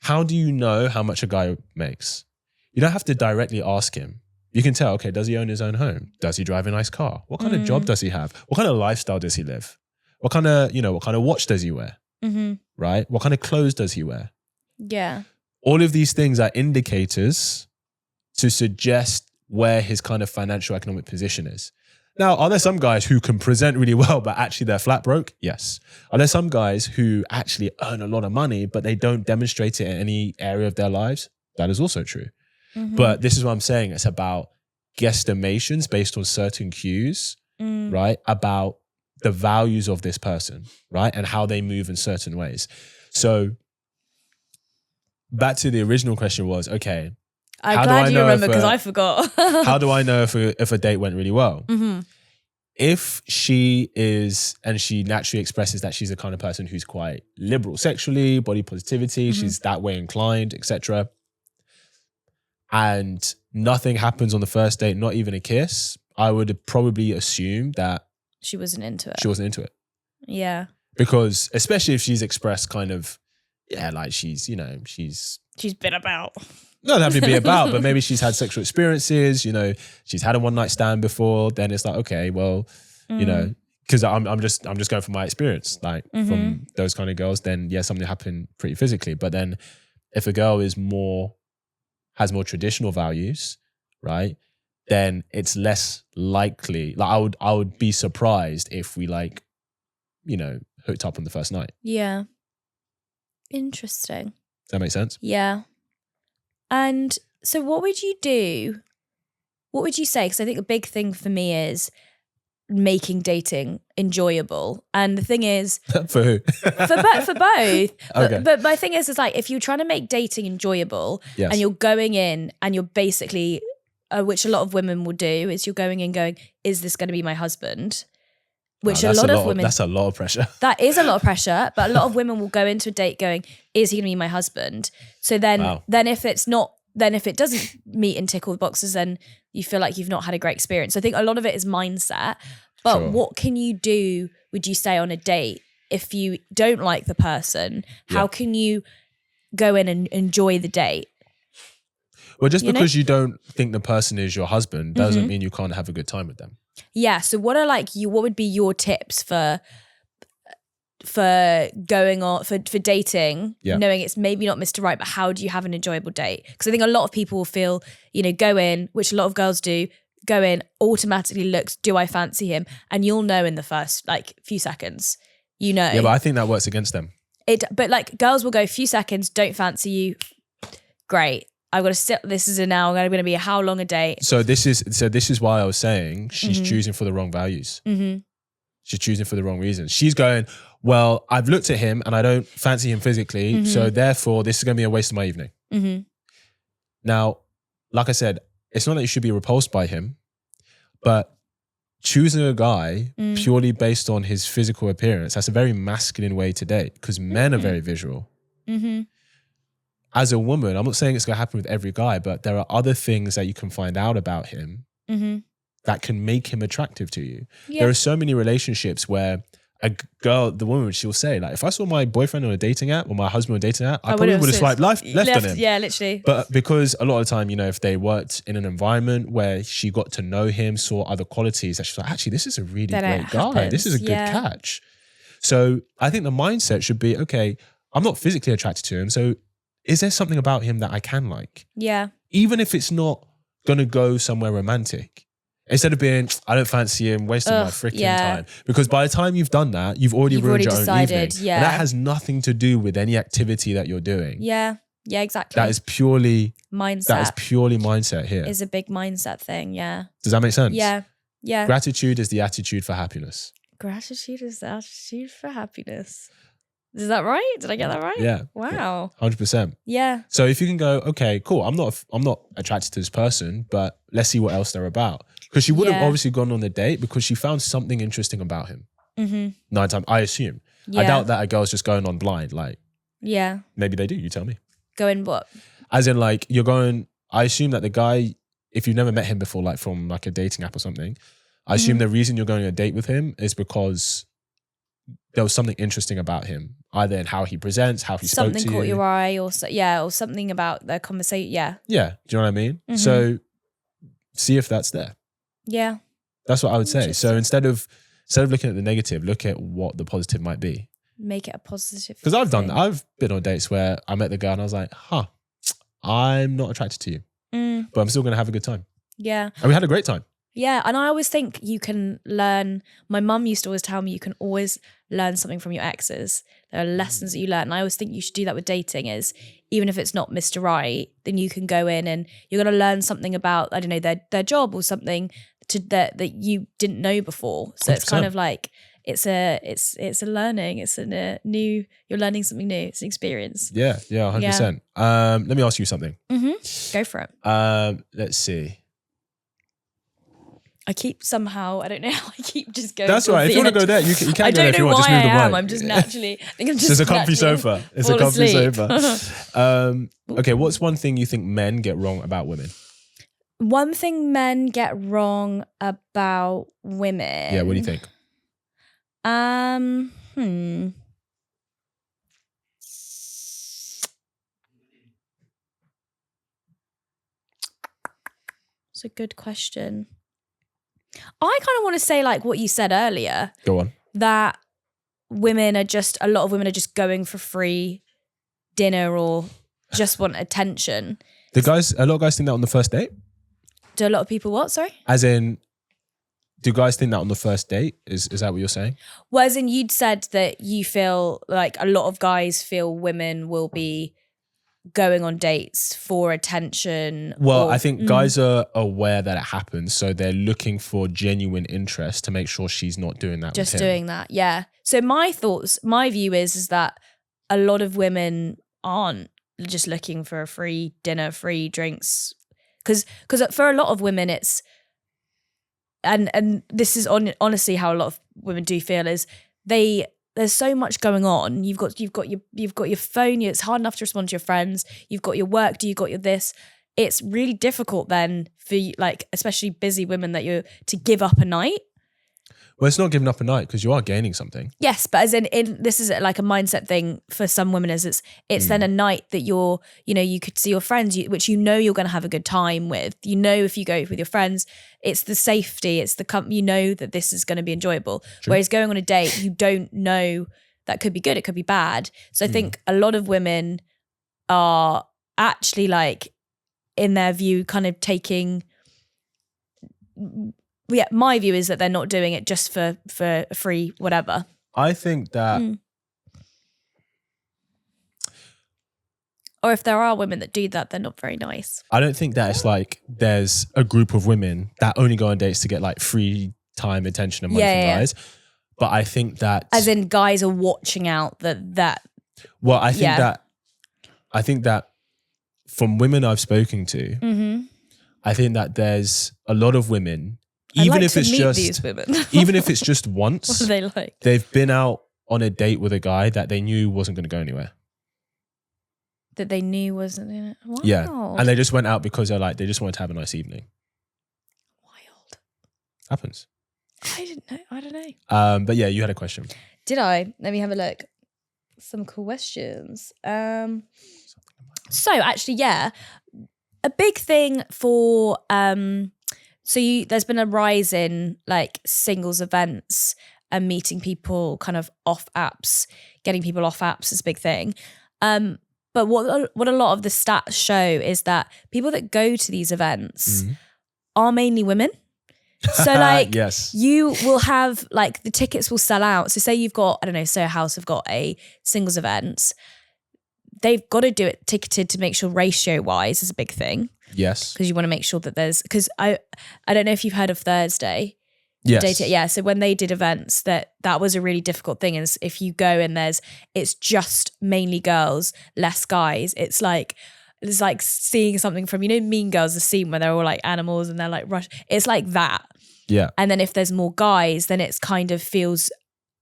how do you know how much a guy makes? You don't have to directly ask him. You can tell, okay, does he own his own home? Does he drive a nice car? What kind of job does he have? What kind of lifestyle does he live? What kind of watch does he wear? Right? What kind of clothes does he wear? Yeah. All of these things are indicators to suggest where his kind of financial economic position is. Now, are there some guys who can present really well, but actually they're flat broke? Yes. Are there some guys who actually earn a lot of money, but they don't demonstrate it in any area of their lives? That is also true. But this is what I'm saying. It's about guesstimations based on certain cues, right? About the values of this person, right? And how they move in certain ways. So back to the original question was, okay, I'm glad you remember because I forgot. how do I know if a date went really well? If she is, and she naturally expresses that she's the kind of person who's quite liberal sexually, body positivity, she's that way inclined, etc. And nothing happens on the first date, not even a kiss, I would probably assume that she wasn't into it. She wasn't into it. Yeah. Because especially if she's expressed kind of, like she's been about. Not having to be about, but maybe she's had sexual experiences, she's had a one night stand before, then it's like, okay, well, because I'm just going from my experience, like from those kind of girls, then yeah, something happened pretty physically. But then if a girl has more traditional values, right, then it's less likely. Like I would be surprised if we hooked up on the first night. Yeah. Interesting. Does that make sense? Yeah. And so what would you do? What would you say? Because I think a big thing for me is making dating enjoyable. And the thing is... For who? for both. Okay. But my thing is like, if you're trying to make dating enjoyable and you're going in and you're basically, which a lot of women will do, is you're going in going, is this going to be my husband? Which a lot of women... That's a lot of pressure. That is a lot of pressure, but a lot of women will go into a date going, is he going to be my husband? So then if it's not, then if it doesn't meet and tick all the boxes, then you feel like you've not had a great experience. So I think a lot of it is mindset, but what can you do, would you say, on a date if you don't like the person? How can you go in and enjoy the date? Well, just because you don't think the person is your husband doesn't mean you can't have a good time with them. Yeah. So what would be your tips for going on for dating, knowing it's maybe not Mr. Right, but how do you have an enjoyable date? Because I think a lot of people will feel, go in, which a lot of girls do, go in, automatically looks, do I fancy him? And you'll know in the first few seconds, Yeah, but I think that works against them. But girls will go few seconds, don't fancy you, great. I've got to sit. This is now going to be how long a date? So this is why I was saying she's choosing for the wrong values. She's choosing for the wrong reasons. She's going, well, I've looked at him and I don't fancy him physically, so therefore this is going to be a waste of my evening. Now, like I said, it's not that you should be repulsed by him, but choosing a guy purely based on his physical appearance, that's a very masculine way to date because men are very visual. As a woman, I'm not saying it's going to happen with every guy, but there are other things that you can find out about him that can make him attractive to you. Yeah. There are so many relationships where a girl, the woman, she'll say, if I saw my boyfriend on a dating app or my husband on a dating app, I probably would have swiped left on him. Yeah, literally. But because a lot of the time, if they worked in an environment where she got to know him, saw other qualities, that she's like, actually, this is a really great guy. This is a good catch. So I think the mindset should be, okay, I'm not physically attracted to him, so is there something about him that I can like? Yeah. Even if it's not going to go somewhere romantic. Instead of being, I don't fancy him, wasting my freaking time. Because by the time you've done that, you've already ruined your own evening. Yeah. And that has nothing to do with any activity that you're doing. Yeah. Yeah, exactly. That is purely mindset. That is purely mindset here. It's a big mindset thing, yeah. Does that make sense? Yeah. Yeah. Gratitude is the attitude for happiness. Gratitude is the attitude for happiness. Is that right? Did I get that right? Yeah. Wow. 100%. Yeah. So if you can go, okay, cool. I'm not attracted to this person, but let's see what else they're about. Because she would have obviously gone on the date because she found something interesting about him. 9 times, I assume. Yeah. I doubt that a girl's just going on blind. Yeah. Maybe they do. You tell me. Going what? As in you're going, I assume that the guy if you've never met him before, like from like a dating app or something, I assume the reason you're going on a date with him is because there was something interesting about him, either in how he presents, how he spoke to you. Something caught your eye, or or something about the conversation. Yeah. Yeah. Do you know what I mean? So see if that's there. Yeah. That's what I would say. So instead of looking at the negative, look at what the positive might be. Make it a positive. Because I've done that. I've been on dates where I met the guy and I was like, I'm not attracted to you, but I'm still going to have a good time. Yeah. And we had a great time. Yeah. And I always think you can learn. My mum used to always tell me you can always learn something from your exes. There are lessons that you learn. And I always think you should do that with dating is even if it's not Mr. Right, then you can go in and you're going to learn something about, I don't know, their job or something that you didn't know before. So 100%. It's kind of like, it's a learning. It's a new, you're learning something new. It's an experience. Yeah. 100%. Let me ask you something. Go for it. Let's see. I keep somehow, I don't know how I keep just going. That's all right. If you want to go there, you can go there if you want. Just move the mic. I don't know why I am. I'm just naturally, I think I'm just It's a comfy sofa. It's a comfy sofa. Okay, Okay, what's one thing you think men get wrong about women? One thing men get wrong about women. Yeah, what do you think? It's a good question. I kind of want to say like what you said earlier. Go on. That a lot of women are just going for free dinner or just want attention. A lot of guys think that on the first date? Do a lot of people what? Sorry? As in, do guys think that on the first date? Is that what you're saying? Well, as in you'd said that you feel like a lot of guys feel women will be going on dates for attention. Well, I think guys are aware that it happens, so they're looking for genuine interest to make sure she's not doing that just with him. doing that. Yeah. So my view is that a lot of women aren't just looking for a free dinner, free drinks, because for a lot of women it's and this is honestly how a lot of women do feel is there's so much going on. You've got your phone. It's hard enough to respond to your friends. You've got your work. You've got your this. It's really difficult then for you, like especially busy women to give up a night. Well, it's not giving up a night because you are gaining something. Yes, but as in this is like a mindset thing for some women. As it's then a night that you could see your friends, which you're going to have a good time with. If you go with your friends, it's the safety, it's the that this is going to be enjoyable. True. Whereas going on a date, you don't know, that could be good, it could be bad. So I think a lot of women are actually like in their view kind of taking. Yeah, my view is that they're not doing it just for free whatever. I think that or if there are women that do that, they're not very nice. I don't think that it's like there's a group of women that only go on dates to get like free time, attention and money from guys. But I think that as in guys are watching out that well, I think that from women I've spoken to, I think that there's a lot of women. Even if it's just these women. Even if it's just once, what are they like? They've been out on a date with a guy that they knew wasn't going to go anywhere. That they knew wasn't in it. Wow. Yeah, and they just went out because they just wanted to have a nice evening. Wild. Happens. I didn't know. I don't know. But yeah, you had a question. Did I? Let me have a look. Some questions. So actually, yeah, a big thing for there's been a rise in like singles events and meeting people kind of off apps, getting people off apps is a big thing. But what a lot of the stats show is that people that go to these events are mainly women. So like yes. You will have like the tickets will sell out. So say you've got, I don't know, say a house have got a singles event. They've got to do it ticketed to make sure ratio wise is a big thing. Yes. Because you want to make sure that because I don't know if you've heard of Thursday. Yes. Yeah. So when they did events, that was a really difficult thing. Is if you go and it's just mainly girls, less guys. It's like seeing something from, Mean Girls, the scene where they're all like animals and they're like rush. It's like that. Yeah. And then if there's more guys, then it's kind of feels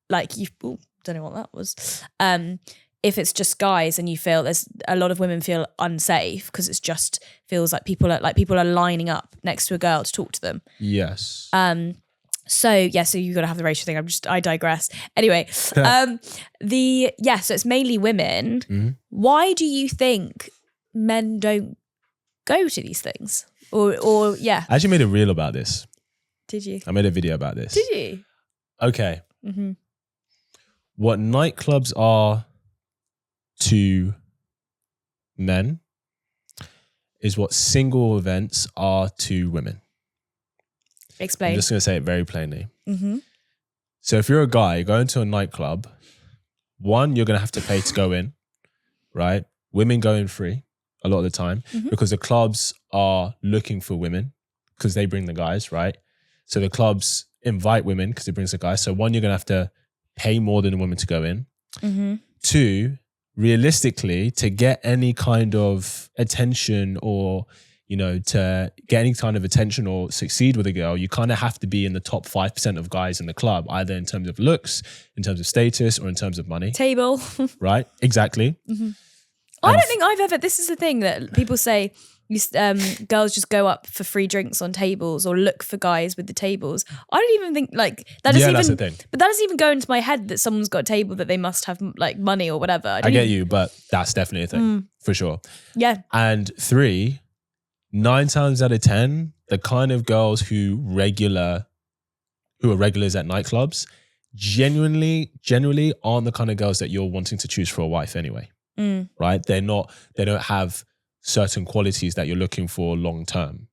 like don't know what that was. if it's just guys and you feel there's a lot of women feel unsafe because it's just feels like people are lining up next to a girl to talk to them. Yes. So you got to have the ratio thing. I digress. Anyway, so it's mainly women. Mm-hmm. Why do you think men don't go to these things? Or I actually made a reel about this. Did you? I made a video about this. Did you? Okay. Mm-hmm. What nightclubs are to men is what single events are to women. Explain. I'm just going to say it very plainly. Mm-hmm. So if you're a guy going to a nightclub, one, you're going to have to pay to go in, right? Women go in free a lot of the time because the clubs are looking for women because they bring the guys, right? So the clubs invite women because it brings the guys. So one, you're going to have to pay more than a woman to go in. Mm-hmm. Two, realistically, to get any kind of attention or, to get any kind of attention or succeed with a girl, you kind of have to be in the top 5% of guys in the club, either in terms of looks, in terms of status, or in terms of money. Table. Right? Exactly. Mm-hmm. I don't think I've ever, this is the thing that people say, girls just go up for free drinks on tables or look for guys with the tables. I don't even think that doesn't that's the thing. But that doesn't even go into my head that someone's got a table that they must have money or whatever. I get you, but that's definitely a thing for sure. Yeah. And 3, 9 times out of 10, the kind of girls who are regulars at nightclubs generally aren't the kind of girls that you're wanting to choose for a wife anyway. Right? They don't have certain qualities that you're looking for long term.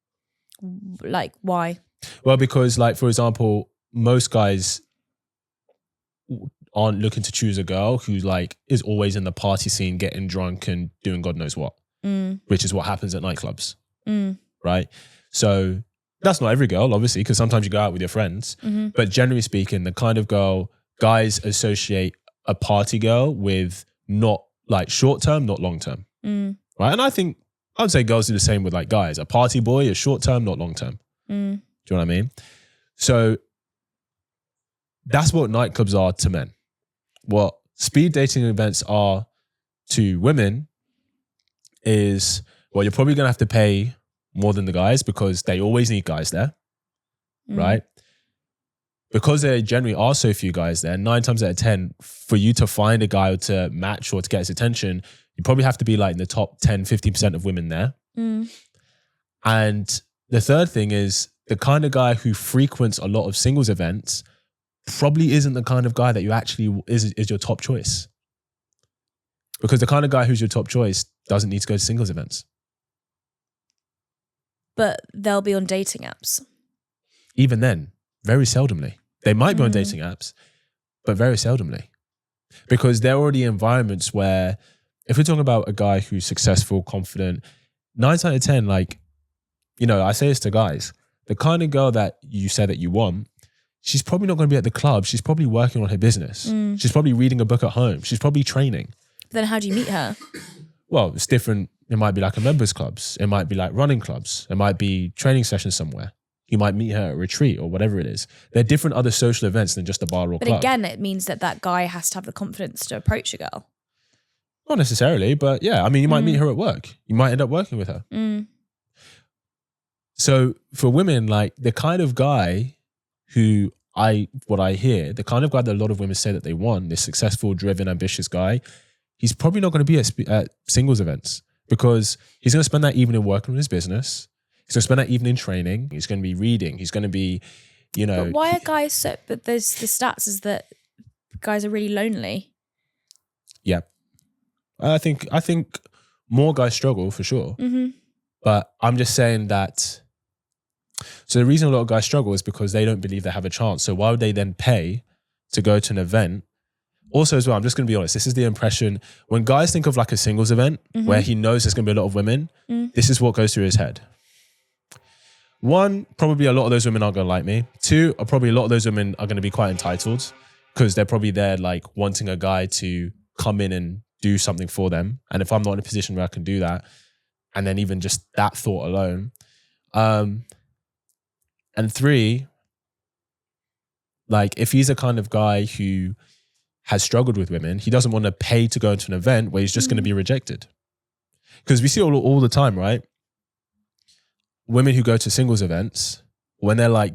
Like why? Well, because for example, most guys aren't looking to choose a girl who is always in the party scene, getting drunk and doing God knows what, which is what happens at nightclubs. Right? So that's not every girl, obviously, because sometimes you go out with your friends, but generally speaking, the kind of girl guys associate a party girl with not short term, not long term. Right? And I would say girls do the same with guys. A party boy is short term, not long term. Do you know what I mean? So that's what nightclubs are to men. What speed dating events are to women is, you're probably going to have to pay more than the guys because they always need guys there, right? Because there generally are so few guys there, 9 times out of 10, for you to find a guy to match or to get his attention, you probably have to be in the top 10, 15% of women there. And the third thing is the kind of guy who frequents a lot of singles events probably isn't the kind of guy that you actually is your top choice. Because the kind of guy who's your top choice doesn't need to go to singles events. But they'll be on dating apps. Even then, very seldomly. They might be on dating apps, but very seldomly. Because there are already environments where, if we're talking about a guy who's successful, confident, 9 out of 10, I say this to guys, the kind of girl that you say that you want, she's probably not going to be at the club. She's probably working on her business. She's probably reading a book at home. She's probably training. Then how do you meet her? Well, it's different. It might be a members clubs. It might be running clubs. It might be training sessions somewhere. You might meet her at a retreat or whatever it is. There are different other social events than just a bar or club. But again, it means that guy has to have the confidence to approach a girl. Not necessarily, but yeah. You might meet her at work. You might end up working with her. So for women, the kind of guy who what I hear, the kind of guy that a lot of women say that they want, this successful, driven, ambitious guy, he's probably not going to be at singles events because he's going to spend that evening working on his business. He's going to spend that evening training. He's going to be reading. He's going to be, But why are guys so? But there's the stats is that guys are really lonely. Yeah, I think more guys struggle for sure. But I'm just saying that. So the reason a lot of guys struggle is because they don't believe they have a chance. So why would they then pay to go to an event? Also as well, I'm just going to be honest, this is the impression, when guys think of a singles event where he knows there's going to be a lot of women, this is what goes through his head. 1, probably a lot of those women aren't going to like me. 2, probably a lot of those women are going to be quite entitled because they're probably there wanting a guy to come in and do something for them. And if I'm not in a position where I can do that, and then even just that thought alone. And 3, if he's a kind of guy who has struggled with women, he doesn't want to pay to go into an event where he's just going to be rejected. Because we see all the time, right? Women who go to singles events, when they're like,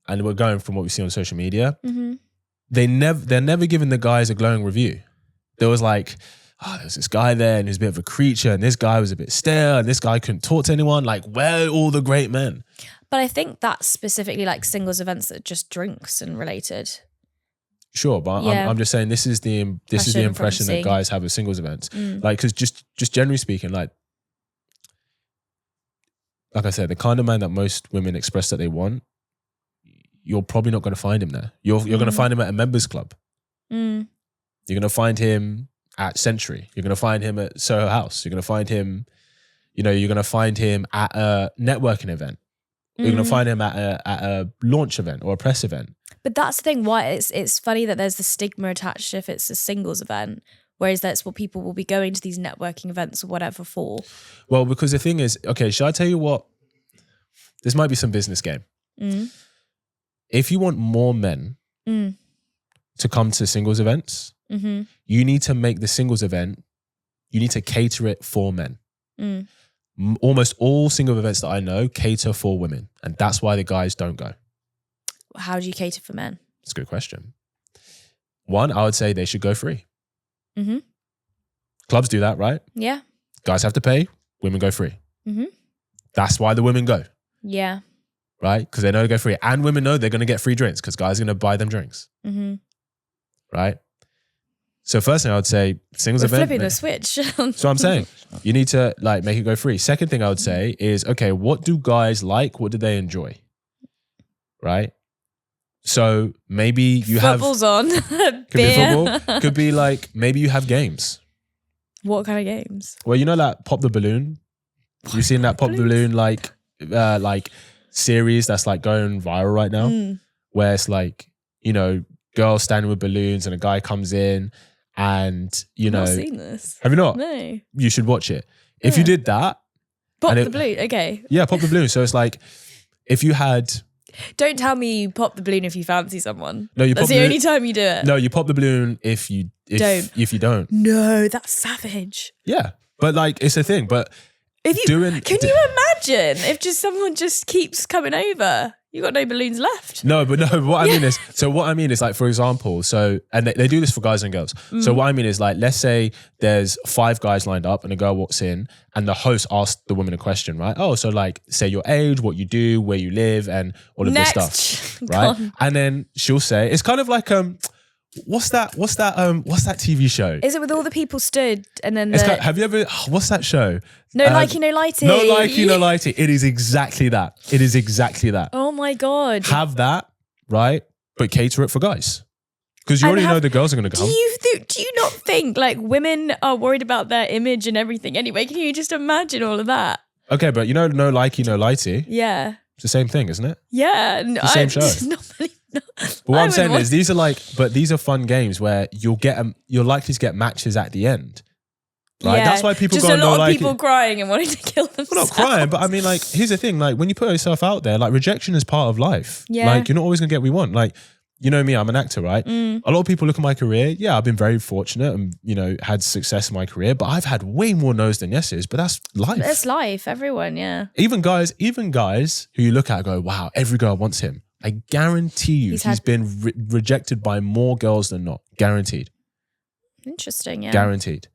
and we're going from what we see on social media, they're never giving the guys a glowing review. There was like, there was this guy there and he was a bit of a creature, and this guy was a bit stale, and this guy couldn't talk to anyone. Like, where are all the great men? But I think that's specifically like singles events that are just drinks and related. Sure, but I'm just saying this is the impression that guys have of singles events. Like, because just generally speaking, like I said, the kind of man that most women express that they want, you're probably not going to find him there. You're going to find him at a members club. You're going to find him at Century. You're going to find him at Soho House. You're going to find him, you're going to find him at a networking event. You're going to find him at a launch event or a press event. But that's the thing. Why it's funny that there's the stigma attached if it's a singles event, whereas that's what people will be going to these networking events or whatever for. Well, because the thing is, okay, shall I tell you what? This might be some business game. If you want more men to come to singles events, you need to make the singles event, you need to cater it for men. Almost all single events that I know cater for women, and that's why the guys don't go. How do you cater for men? That's a good question. One, I would say they should go free. Clubs do that, right? Yeah. Guys have to pay, women go free. That's why the women go. Yeah. Right? Because they know to go free. And women know they're going to get free drinks because guys are going to buy them drinks. Right? So first thing I would say, singles event. Flipping a switch. So I'm saying, you need to like make it go free. Second thing I would say is, okay, what do guys like? What do they enjoy? Right? So maybe you Football's on. Could be football. Could be like, maybe you have games. What kind of games? Well, you know that Pop the Balloon? You've seen that Pop the Balloon like series that's like going viral right now? Where it's like, girls standing with balloons and a guy comes in and, I've not seen this. Have you not? No. You should watch it. If you did that. Pop the balloon, okay. Yeah, pop the balloon. So it's like, if you had... Don't tell me you pop the balloon if you fancy someone. No, That's the only time you do it. No, you pop the balloon if you don't. No, that's savage. Yeah, but like it's a thing. But can you imagine if someone just keeps coming over? You got no balloons left. No, but what I mean is like, for example, and they do this for guys and girls. So what I mean is like, let's say there's 5 guys lined up and a girl walks in and the host asks the woman a question, right? Oh, so like say your age, what you do, where you live, and all of this stuff, right? And then she'll say, it's kind of like what's that TV show? Is it with all the people stood and then have you ever what's that show? No likey, no lighty. No likey, no lighty. It is exactly that. It is exactly that. Oh my God. Have that, right? But cater it for guys. Because you already know the girls are going to come. Do you not think like women are worried about their image and everything anyway? Can you just imagine all of that? Okay, but no likey, no lighty. Yeah. It's the same thing, isn't it? Yeah. It's the same show. But what I'm saying is these are fun games where you're likely to get matches at the end. Right? Yeah. That's why people just go a lot of like people crying and wanting to kill themselves. Well, not crying, but I mean, like, here's the thing: like, when you put yourself out there, like, rejection is part of life. Yeah. Like, you're not always gonna get what we want. Like, you know me, I'm an actor, right? A lot of people look at my career. Yeah, I've been very fortunate and had success in my career, but I've had way more no's than yeses. But that's life. That's life. Everyone, yeah. Even guys who you look at and go, wow, every girl wants him. I guarantee you, he's been rejected by more girls than not. Guaranteed. Interesting, yeah. Guaranteed.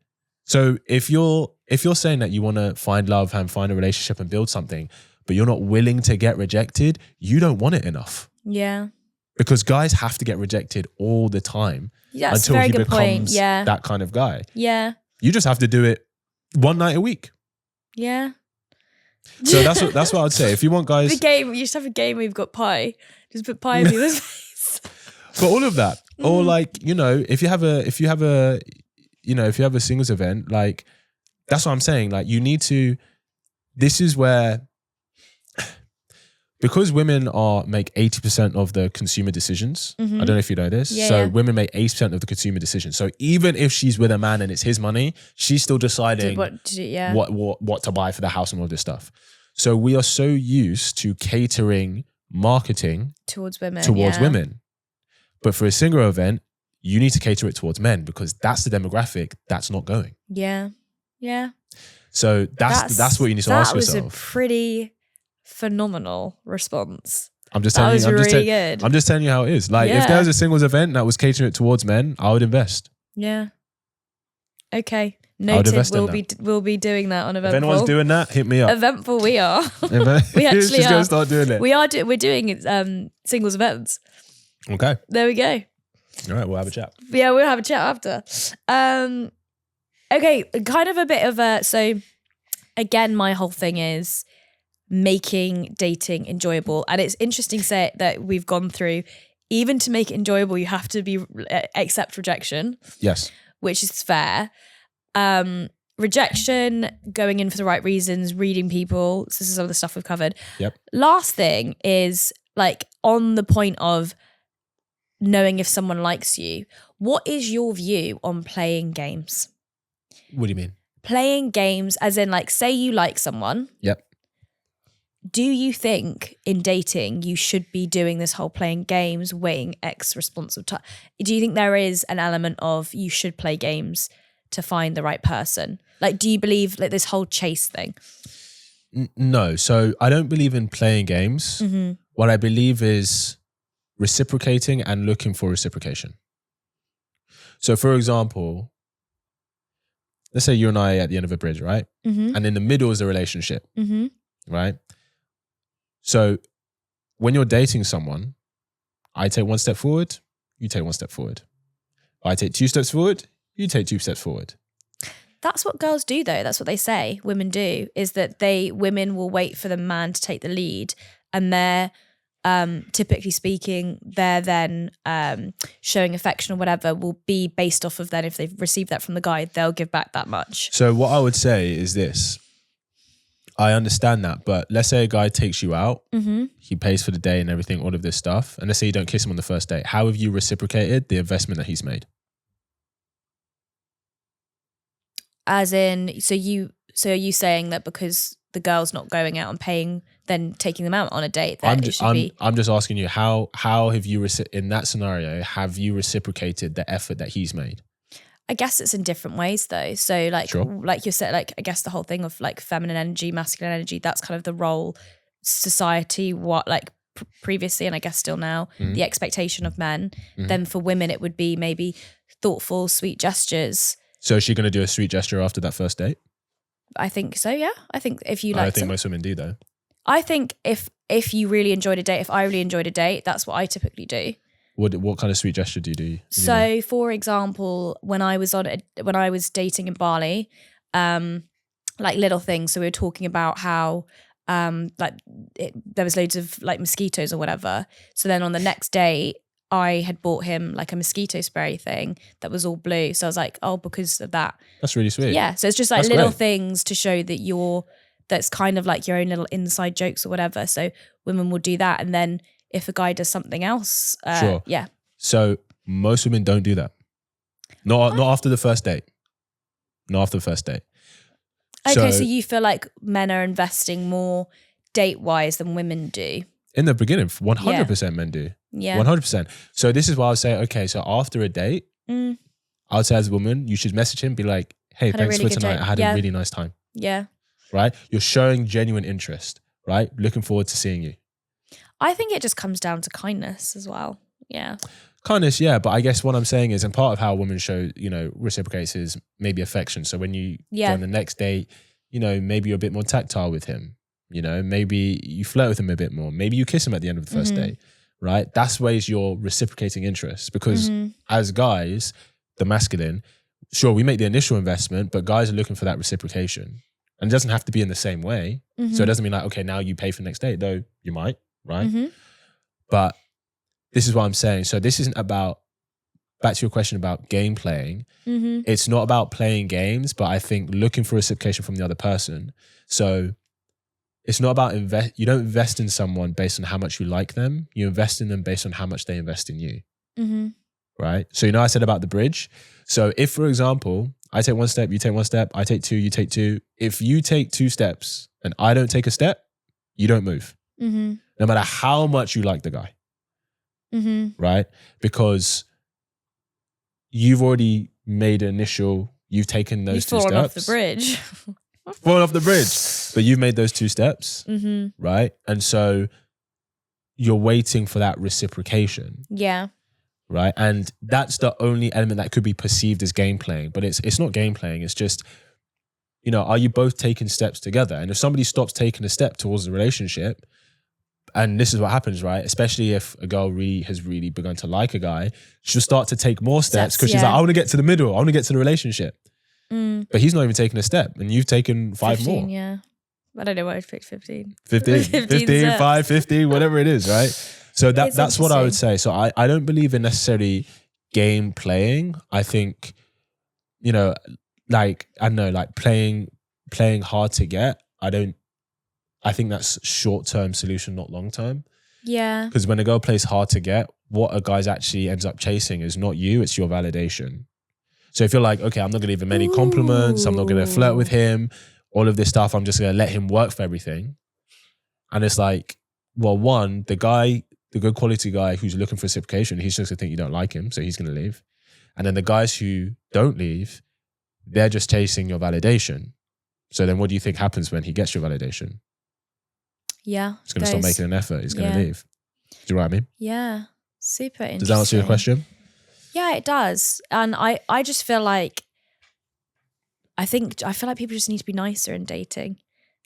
So if you're saying that you want to find love and find a relationship and build something, but you're not willing to get rejected, you don't want it enough. Yeah. Because guys have to get rejected all the time until he becomes that kind of guy. Yeah. You just have to do it one night a week. Yeah. So that's what I'd say. If you want guys, the game, you just have a game where you've got pie. Just put pie in the other's face. But all of that, or like if you have a singles event, like that's what I'm saying. Like you need to. This is where, because women make 80% of the consumer decisions. I don't know if you know this. Women make 80% of the consumer decisions. So even if she's with a man and it's his money, she's still deciding what to buy for the house and all this stuff. So we are so used to catering marketing towards women. But for a single event, you need to cater it towards men because that's the demographic that's not going. Yeah. Yeah. So that's what you need to ask yourself. That was a pretty phenomenal response. I'm just That telling was you. really good. I'm just telling you how it is. Like if there was a singles event that was catering it towards men, I would invest. Yeah. Okay. would Noted. invest in We'll be doing that on Eventful. If anyone's doing that, hit me up. Eventful, we are. We actually just are. gonna start doing it. We're doing singles events. Okay. There we go. All right, we'll have a chat. Yeah, we'll have a chat after. Okay, kind of a bit of a, so again, my whole thing is making dating enjoyable. And it's interesting to say that we've gone through, even to make it enjoyable, you have to accept rejection. Yes. Which is fair. Rejection, going in for the right reasons, reading people. So this is all the stuff we've covered. Yep. Last thing is like on the point of knowing if someone likes you. What is your view on playing games? What do you mean? Playing games as in like, say you like someone. Yep. Do you think in dating you should be doing this whole playing games, waiting X response of time? Do you think there is an element of you should play games to find the right person? Like, do you believe like this whole chase thing? No. So I don't believe in playing games. Mm-hmm. What I believe is reciprocating and looking for reciprocation. So for example, let's say you and I are at the end of a bridge, right? Mm-hmm. And in the middle is a relationship, Mm-hmm. right? So when you're dating someone, I take one step forward, you take one step forward. I take 2 steps forward, you take 2 steps forward. That's what girls do though. That's what they say women do, is that women will wait for the man to take the lead, and they're typically speaking, they're then showing affection or whatever will be based off of then if they've received that from the guy, they'll give back that much. So what I would say is this. I understand that, but let's say a guy takes you out, he pays for the day and everything, all of this stuff, and let's say you don't kiss him on the first date. How have you reciprocated the investment that he's made? As in, so are you saying that because the girl's not going out and paying, then taking them out on a date, that I'm just asking you, how have you, in that scenario, have you reciprocated the effort that he's made? I guess it's in different ways though. So like, Sure. like you said, like I guess the whole thing of like feminine energy, masculine energy, that's kind of the role society, what like previously, and I guess still now, the expectation of men. Then for women, it would be maybe thoughtful, sweet gestures. So is she going to do a sweet gesture after that first date? I think so, yeah. I think if you like, I think most women do though. I think if you really enjoyed a date, if I really enjoyed a date, that's what I typically do. What kind of sweet gesture do you do? So, for example, when I was dating in Bali, like little things. So we were talking about how there was loads of like mosquitoes or whatever. So then on the next day, I had bought him like a mosquito spray thing that was all blue. So I was like, oh, because of that. That's really sweet. Yeah. So it's just like That's little great. things to show that that's kind of like your own little inside jokes or whatever. So women will do that. And then if a guy does something else, Sure. Yeah. So most women don't do that. Not after the first date. Not after the first date. Okay, so you feel like men are investing more date-wise than women do? In the beginning, 100% men do. Yeah. 100%. So this is why I would say, okay, so after a date, I would say as a woman, you should message him, be like, hey, thanks for tonight. I had a really nice time. Yeah. Right? You're showing genuine interest, right? Looking forward to seeing you. I think it just comes down to kindness as well. Yeah. Kindness, yeah. But I guess what I'm saying is, and part of how women show, reciprocates is maybe affection. So when you go on the next date, maybe you're a bit more tactile with him. Maybe you flirt with him a bit more. Maybe you kiss him at the end of the first date, right? That's ways you're reciprocating interest. Because as guys, the masculine, sure, we make the initial investment, but guys are looking for that reciprocation. And it doesn't have to be in the same way. So it doesn't mean like, okay, now you pay for the next date, though you might, right? But this is what I'm saying. So this isn't about, back to your question about game playing. It's not about playing games, but I think looking for reciprocation from the other person. So it's not about you don't invest in someone based on how much you like them. You invest in them based on how much they invest in you. Right? So I said about the bridge. So if, for example, I take 1 step, you take 1 step, I take 2, you take 2. If you take 2 steps and I don't take a step, you don't move. No matter how much you like the guy. Right? Because you've already made you've taken those You've two fallen off steps. the bridge. Fallen off the bridge. But you've made those 2 steps, right? And so you're waiting for that reciprocation. Yeah. Right. And that's the only element that could be perceived as game playing. But it's not game playing. It's just, are you both taking steps together? And if somebody stops taking a step towards the relationship, and this is what happens, right? Especially if a girl has really begun to like a guy, she'll start to take more steps because she's like, I want to get to the middle. I want to get to the relationship. But he's not even taking a step, and you've taken 5 15, more. Yeah. I don't know why I picked 15. 15, 5, 50, whatever it is, right? So that's what I would say. So I don't believe in necessarily game playing. I think, like playing hard to get. I think that's short-term solution, not long-term. Yeah. Because when a girl plays hard to get, what a guy's actually ends up chasing is not you, it's your validation. So if you're like, okay, I'm not going to give him any compliments, I'm not going to flirt with him, all of this stuff, I'm just going to let him work for everything. And it's like, well, one, the good quality guy who's looking for reciprocation, he's just going to think you don't like him, so he's going to leave. And then the guys who don't leave, they're just chasing your validation. So then what do you think happens when he gets your validation? Yeah. He's going to stop making an effort. He's going to leave. Do you know what I mean? Yeah. Super interesting. Does that answer your question? Yeah, it does. And I just feel like, I feel like people just need to be nicer in dating.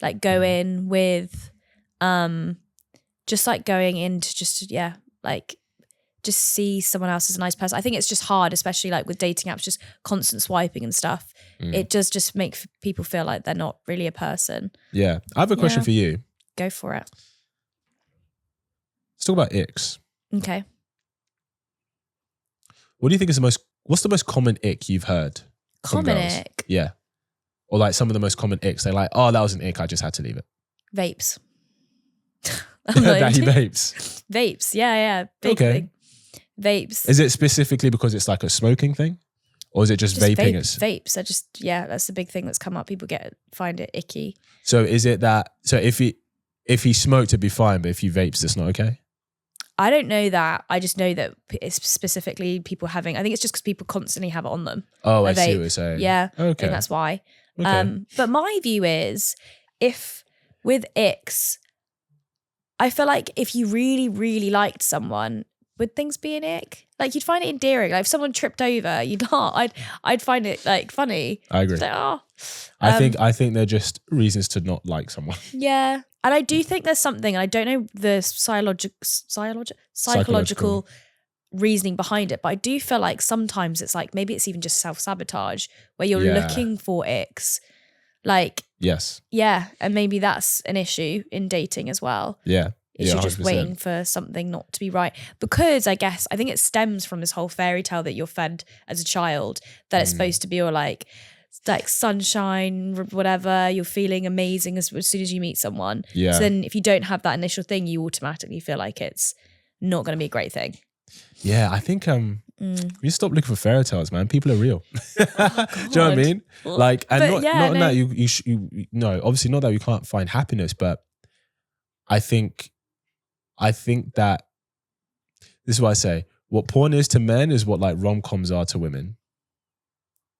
Like go in with, just like going in to just see someone else as a nice person. I think it's just hard, especially like with dating apps, just constant swiping and stuff. It does just make people feel like they're not really a person. Yeah. I have a question for you. Go for it. Let's talk about icks. Okay. What do you think is what's the most common ick you've heard? Common ick? Yeah. Or like some of the most common icks. They're like, oh, that was an ick, I just had to leave it. Vapes. That he vapes. Vapes, yeah. Big thing. Vapes. Is it specifically because it's like a smoking thing? Or is it just vaping? Vapes are just, that's the big thing that's come up. People find it icky. So is it that, so if he smoked, it'd be fine, but if he vapes, it's not okay? I don't know that. I just know that it's specifically people I think it's just because people constantly have it on them. Oh, I see what you're saying. Yeah. Okay. I think that's why. Okay. But my view is, if with icks, I feel like if you really, really liked someone, would things be an ick? Like you'd find it endearing. Like if someone tripped over, you'd laugh. I'd find it like funny. I agree. Like, oh. I think they're just reasons to not like someone. Yeah. And I do think there's something, and I don't know the psychological reasoning behind it, but I do feel like sometimes it's like, maybe it's even just self-sabotage where you're looking for icks. Like, yes. Yeah. And maybe that's an issue in dating as well. Yeah. You're just waiting for something not to be right. Because I think it stems from this whole fairy tale that you're fed as a child, that it's supposed to be all like sunshine, whatever, you're feeling amazing as soon as you meet someone. Yeah. So then if you don't have that initial thing, you automatically feel like it's not going to be a great thing. Yeah, I think you stop looking for fairy tales, man. People are real. Do you know what I mean? Like, and obviously not that you can't find happiness, but I think that this is what I say. What porn is to men is what like rom-coms are to women.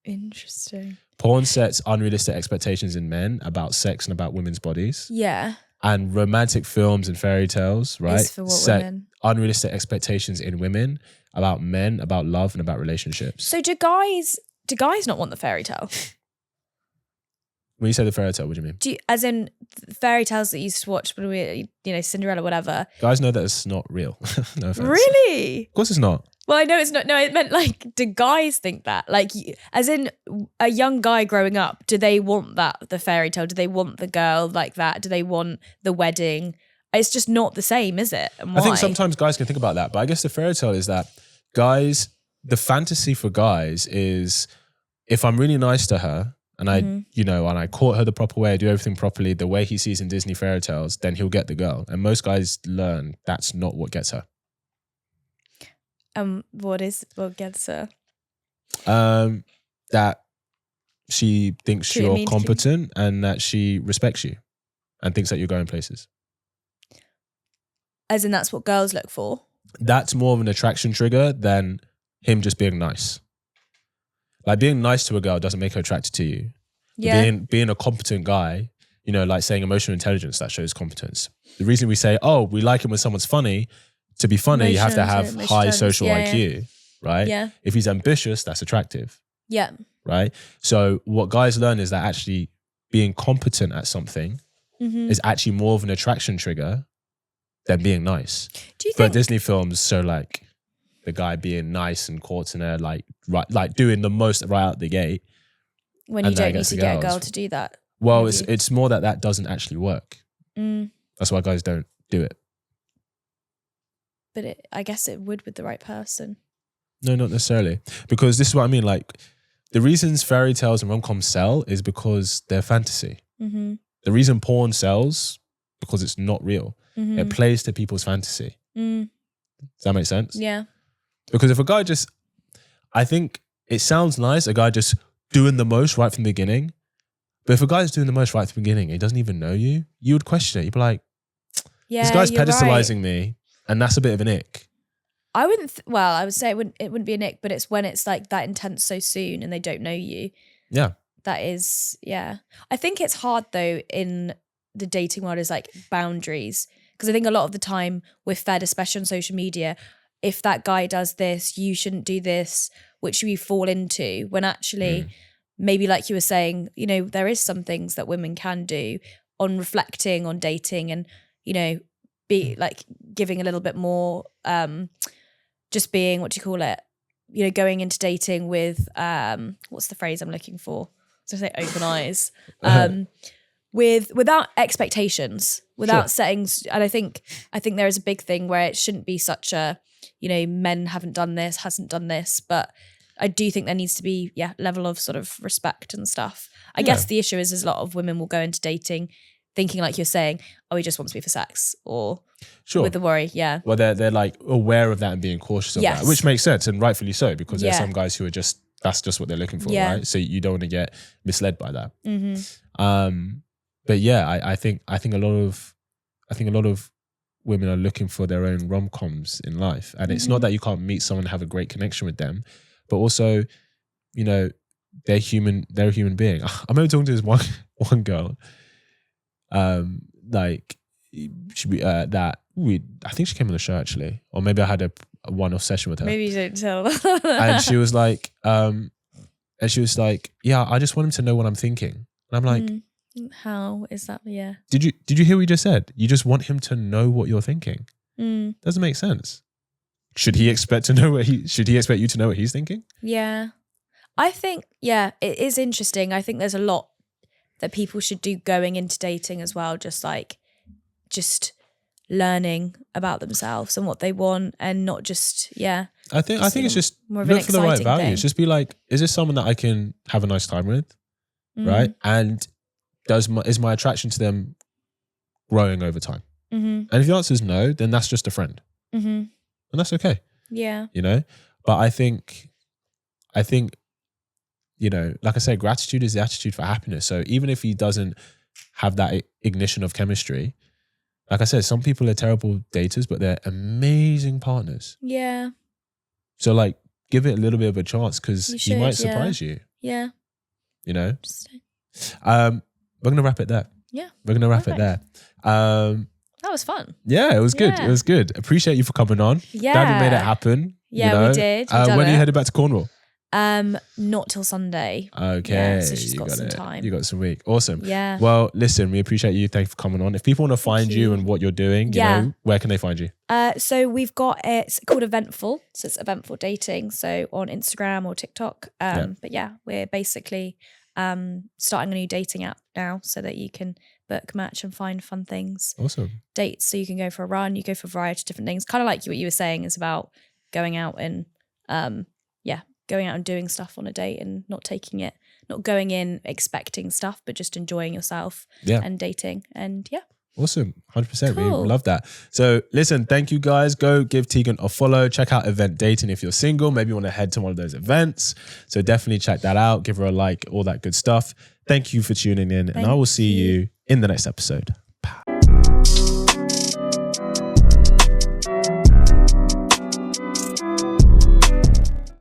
Interesting. Porn sets unrealistic expectations in men about sex and about women's bodies. Yeah. And romantic films and fairy tales, right? Is for what women? Unrealistic expectations in women about men, about love, and about relationships. So do guys not want the fairy tale? When you say the fairy tale, what do you mean? As in fairy tales that you used to watch when we, Cinderella, whatever. Guys know that it's not real. No offense. Really? Of course it's not. Well, I know it's not. No, it meant like, do guys think that? Like, as in a young guy growing up, do they want the fairy tale? Do they want the girl like that? Do they want the wedding? It's just not the same, is it? And why? I think sometimes guys can think about that, but I guess the fairy tale is that the fantasy for guys is, if I'm really nice to her and and I court her the proper way, I do everything properly, the way he sees in Disney fairy tales, then he'll get the girl. And most guys learn that's not what gets her. What gets her? That she thinks you're competent and that she respects you and thinks that you're going places. As in, that's what girls look for? That's more of an attraction trigger than him just being nice. Like being nice to a girl doesn't make her attracted to you. Yeah. Being a competent guy, you know, like saying emotional intelligence, that shows competence. The reason we say, oh, we like him when someone's funny, to be funny, you have to have high social IQ, right? Yeah. If he's ambitious, that's attractive, Yeah. right? So what guys learn is that actually being competent at something is actually more of an attraction trigger than being nice. Do you But think Disney films show like the guy being nice and courting her, like doing the most right out the gate. when you and then don't it need gets to the get a girls. girl to do that? Well, Maybe. it's more that doesn't actually work. That's why guys don't do it. But I guess it would with the right person. No, not necessarily. Because this is what I mean. Like the reasons fairy tales and rom-coms sell is because they're fantasy. Mm-hmm. The reason porn sells because it's not real. Mm-hmm. It plays to people's fantasy. Does that make sense? Yeah. Because if a guy just, I think it sounds nice, a guy just doing the most right from the beginning. But if a guy's doing the most right from the beginning, he doesn't even know you, you would question it. You'd be like, Yeah. this guy's you're pedestalizing right. me. And that's a bit of an ick. I wouldn't. Well, I would say it wouldn't be a nick, but it's when it's like that intense so soon and they don't know you. Yeah. That is, yeah. I think it's hard though in the dating world is like boundaries, because I think a lot of the time we're fed, especially on social media, if that guy does this, you shouldn't do this, which we fall into when actually maybe like you were saying, you know, there is some things that women can do on reflecting on dating and, you know, be like giving a little bit more, just being, what do you call it? You know, going into dating with, what's the phrase I'm looking for? I was gonna say open eyes. Without expectations, without settings. And I think there is a big thing where it shouldn't be such a, you know, men haven't done this, hasn't done this, but I do think there needs to be, level of sort of respect and stuff. I guess the issue is a lot of women will go into dating thinking like you're saying, oh, he just wants me for sex, or with the worry, Well, they're like aware of that and being cautious of that, which makes sense and rightfully so, because there's some guys who are just, that's just what they're looking for, right? So you don't want to get misled by that. But yeah, I think a lot of women are looking for their own rom-coms in life, and it's not that you can't meet someone and have a great connection with them, but also, you know, they're human. They're a human being. I remember talking to this one girl, like I think she came on the show actually, or maybe I had a one-off session with her. Maybe you don't tell. And she was like, yeah, I just want him to know what I'm thinking. And I'm like, how is that? Yeah. Did you hear what you just said? You just want him to know what you're thinking. Doesn't make sense. Should he expect you to know what he's thinking? Yeah. I think, it is interesting. I think there's a lot that people should do going into dating as well. Just learning about themselves and what they want, and not just, I think it's just more of an look for the right exciting values. thing. Just be like, is this someone that I can have a nice time with? Right? And is my attraction to them growing over time? And if the answer is no, then that's just a friend. And that's okay. Yeah. You know? But I think, you know, like I said, gratitude is the attitude for happiness. So even if he doesn't have that ignition of chemistry, like I said, some people are terrible daters, but they're amazing partners. Yeah. So like, give it a little bit of a chance, because he might surprise you. Yeah. You know? Interesting. We're going to wrap it there. Yeah. We're going to wrap it there. That was fun. Yeah, it was good. Yeah. It was good. Appreciate you for coming on. Yeah. Glad we made it happen. Yeah, you know? we did. When are you headed back to Cornwall? Not till Sunday. Okay. Yeah, so she's got some time. You got some week. Awesome. Yeah. Well, listen, we appreciate you. Thanks for coming on. If people want to find you and what you're doing, you know, where can they find you? So we've got, it's called Eventful. So it's Eventful Dating. So on Instagram or TikTok. But yeah, we're basically starting a new dating app now, so that you can book, match and find fun things. Awesome. Dates. So you can go for a run, you go for a variety of different things. Kind of like what you were saying is about going out and, going out and doing stuff on a date, and not going in expecting stuff, but just enjoying yourself and dating. And Awesome. 100%. Cool. We love that. So listen, thank you guys. Go give Tegan a follow. Check out Event Dating if you're single. Maybe you want to head to one of those events. So definitely check that out. Give her a like, all that good stuff. Thank you for tuning in, and I will see you in the next episode.